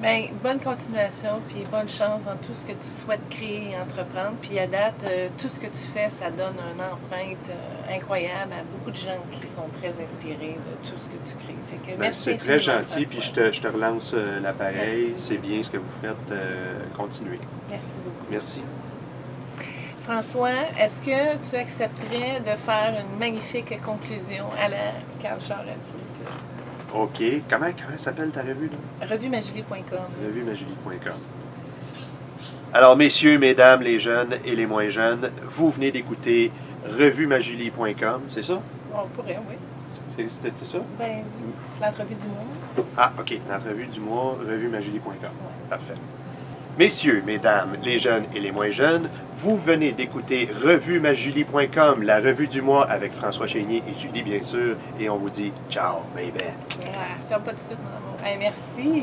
Bien, bonne continuation, puis bonne chance dans tout ce que tu souhaites créer et entreprendre. Puis à date, tout ce que tu fais, ça donne une empreinte incroyable à beaucoup de gens qui sont très inspirés de tout ce que tu crées. Fait que Ben, merci c'est très infiniment, gentil, puis François. je te relance l'appareil. Merci. C'est bien ce que vous faites. Continuez. Merci beaucoup. Merci. François, est-ce que tu accepterais de faire une magnifique conclusion à la Carl Charrette, s'il vous plaît? OK. Comment s'appelle ta revue, là? Revuemajulie.com. Revuemajulie.com. Alors, messieurs, mesdames, les jeunes et les moins jeunes, vous venez d'écouter revuemajulie.com, c'est ça? On pourrait, oui. C'était ça? Ben, l'entrevue du mois. Ah, OK. L'entrevue du mois, revuemajulie.com. Parfait. Messieurs, mesdames, les jeunes et les moins jeunes, vous venez d'écouter revuemajulie.com, la revue du mois avec François Chénier et Julie, bien sûr, et on vous dit ciao, baby. Ah, ferme pas tout de suite, mon amour. Hey, merci.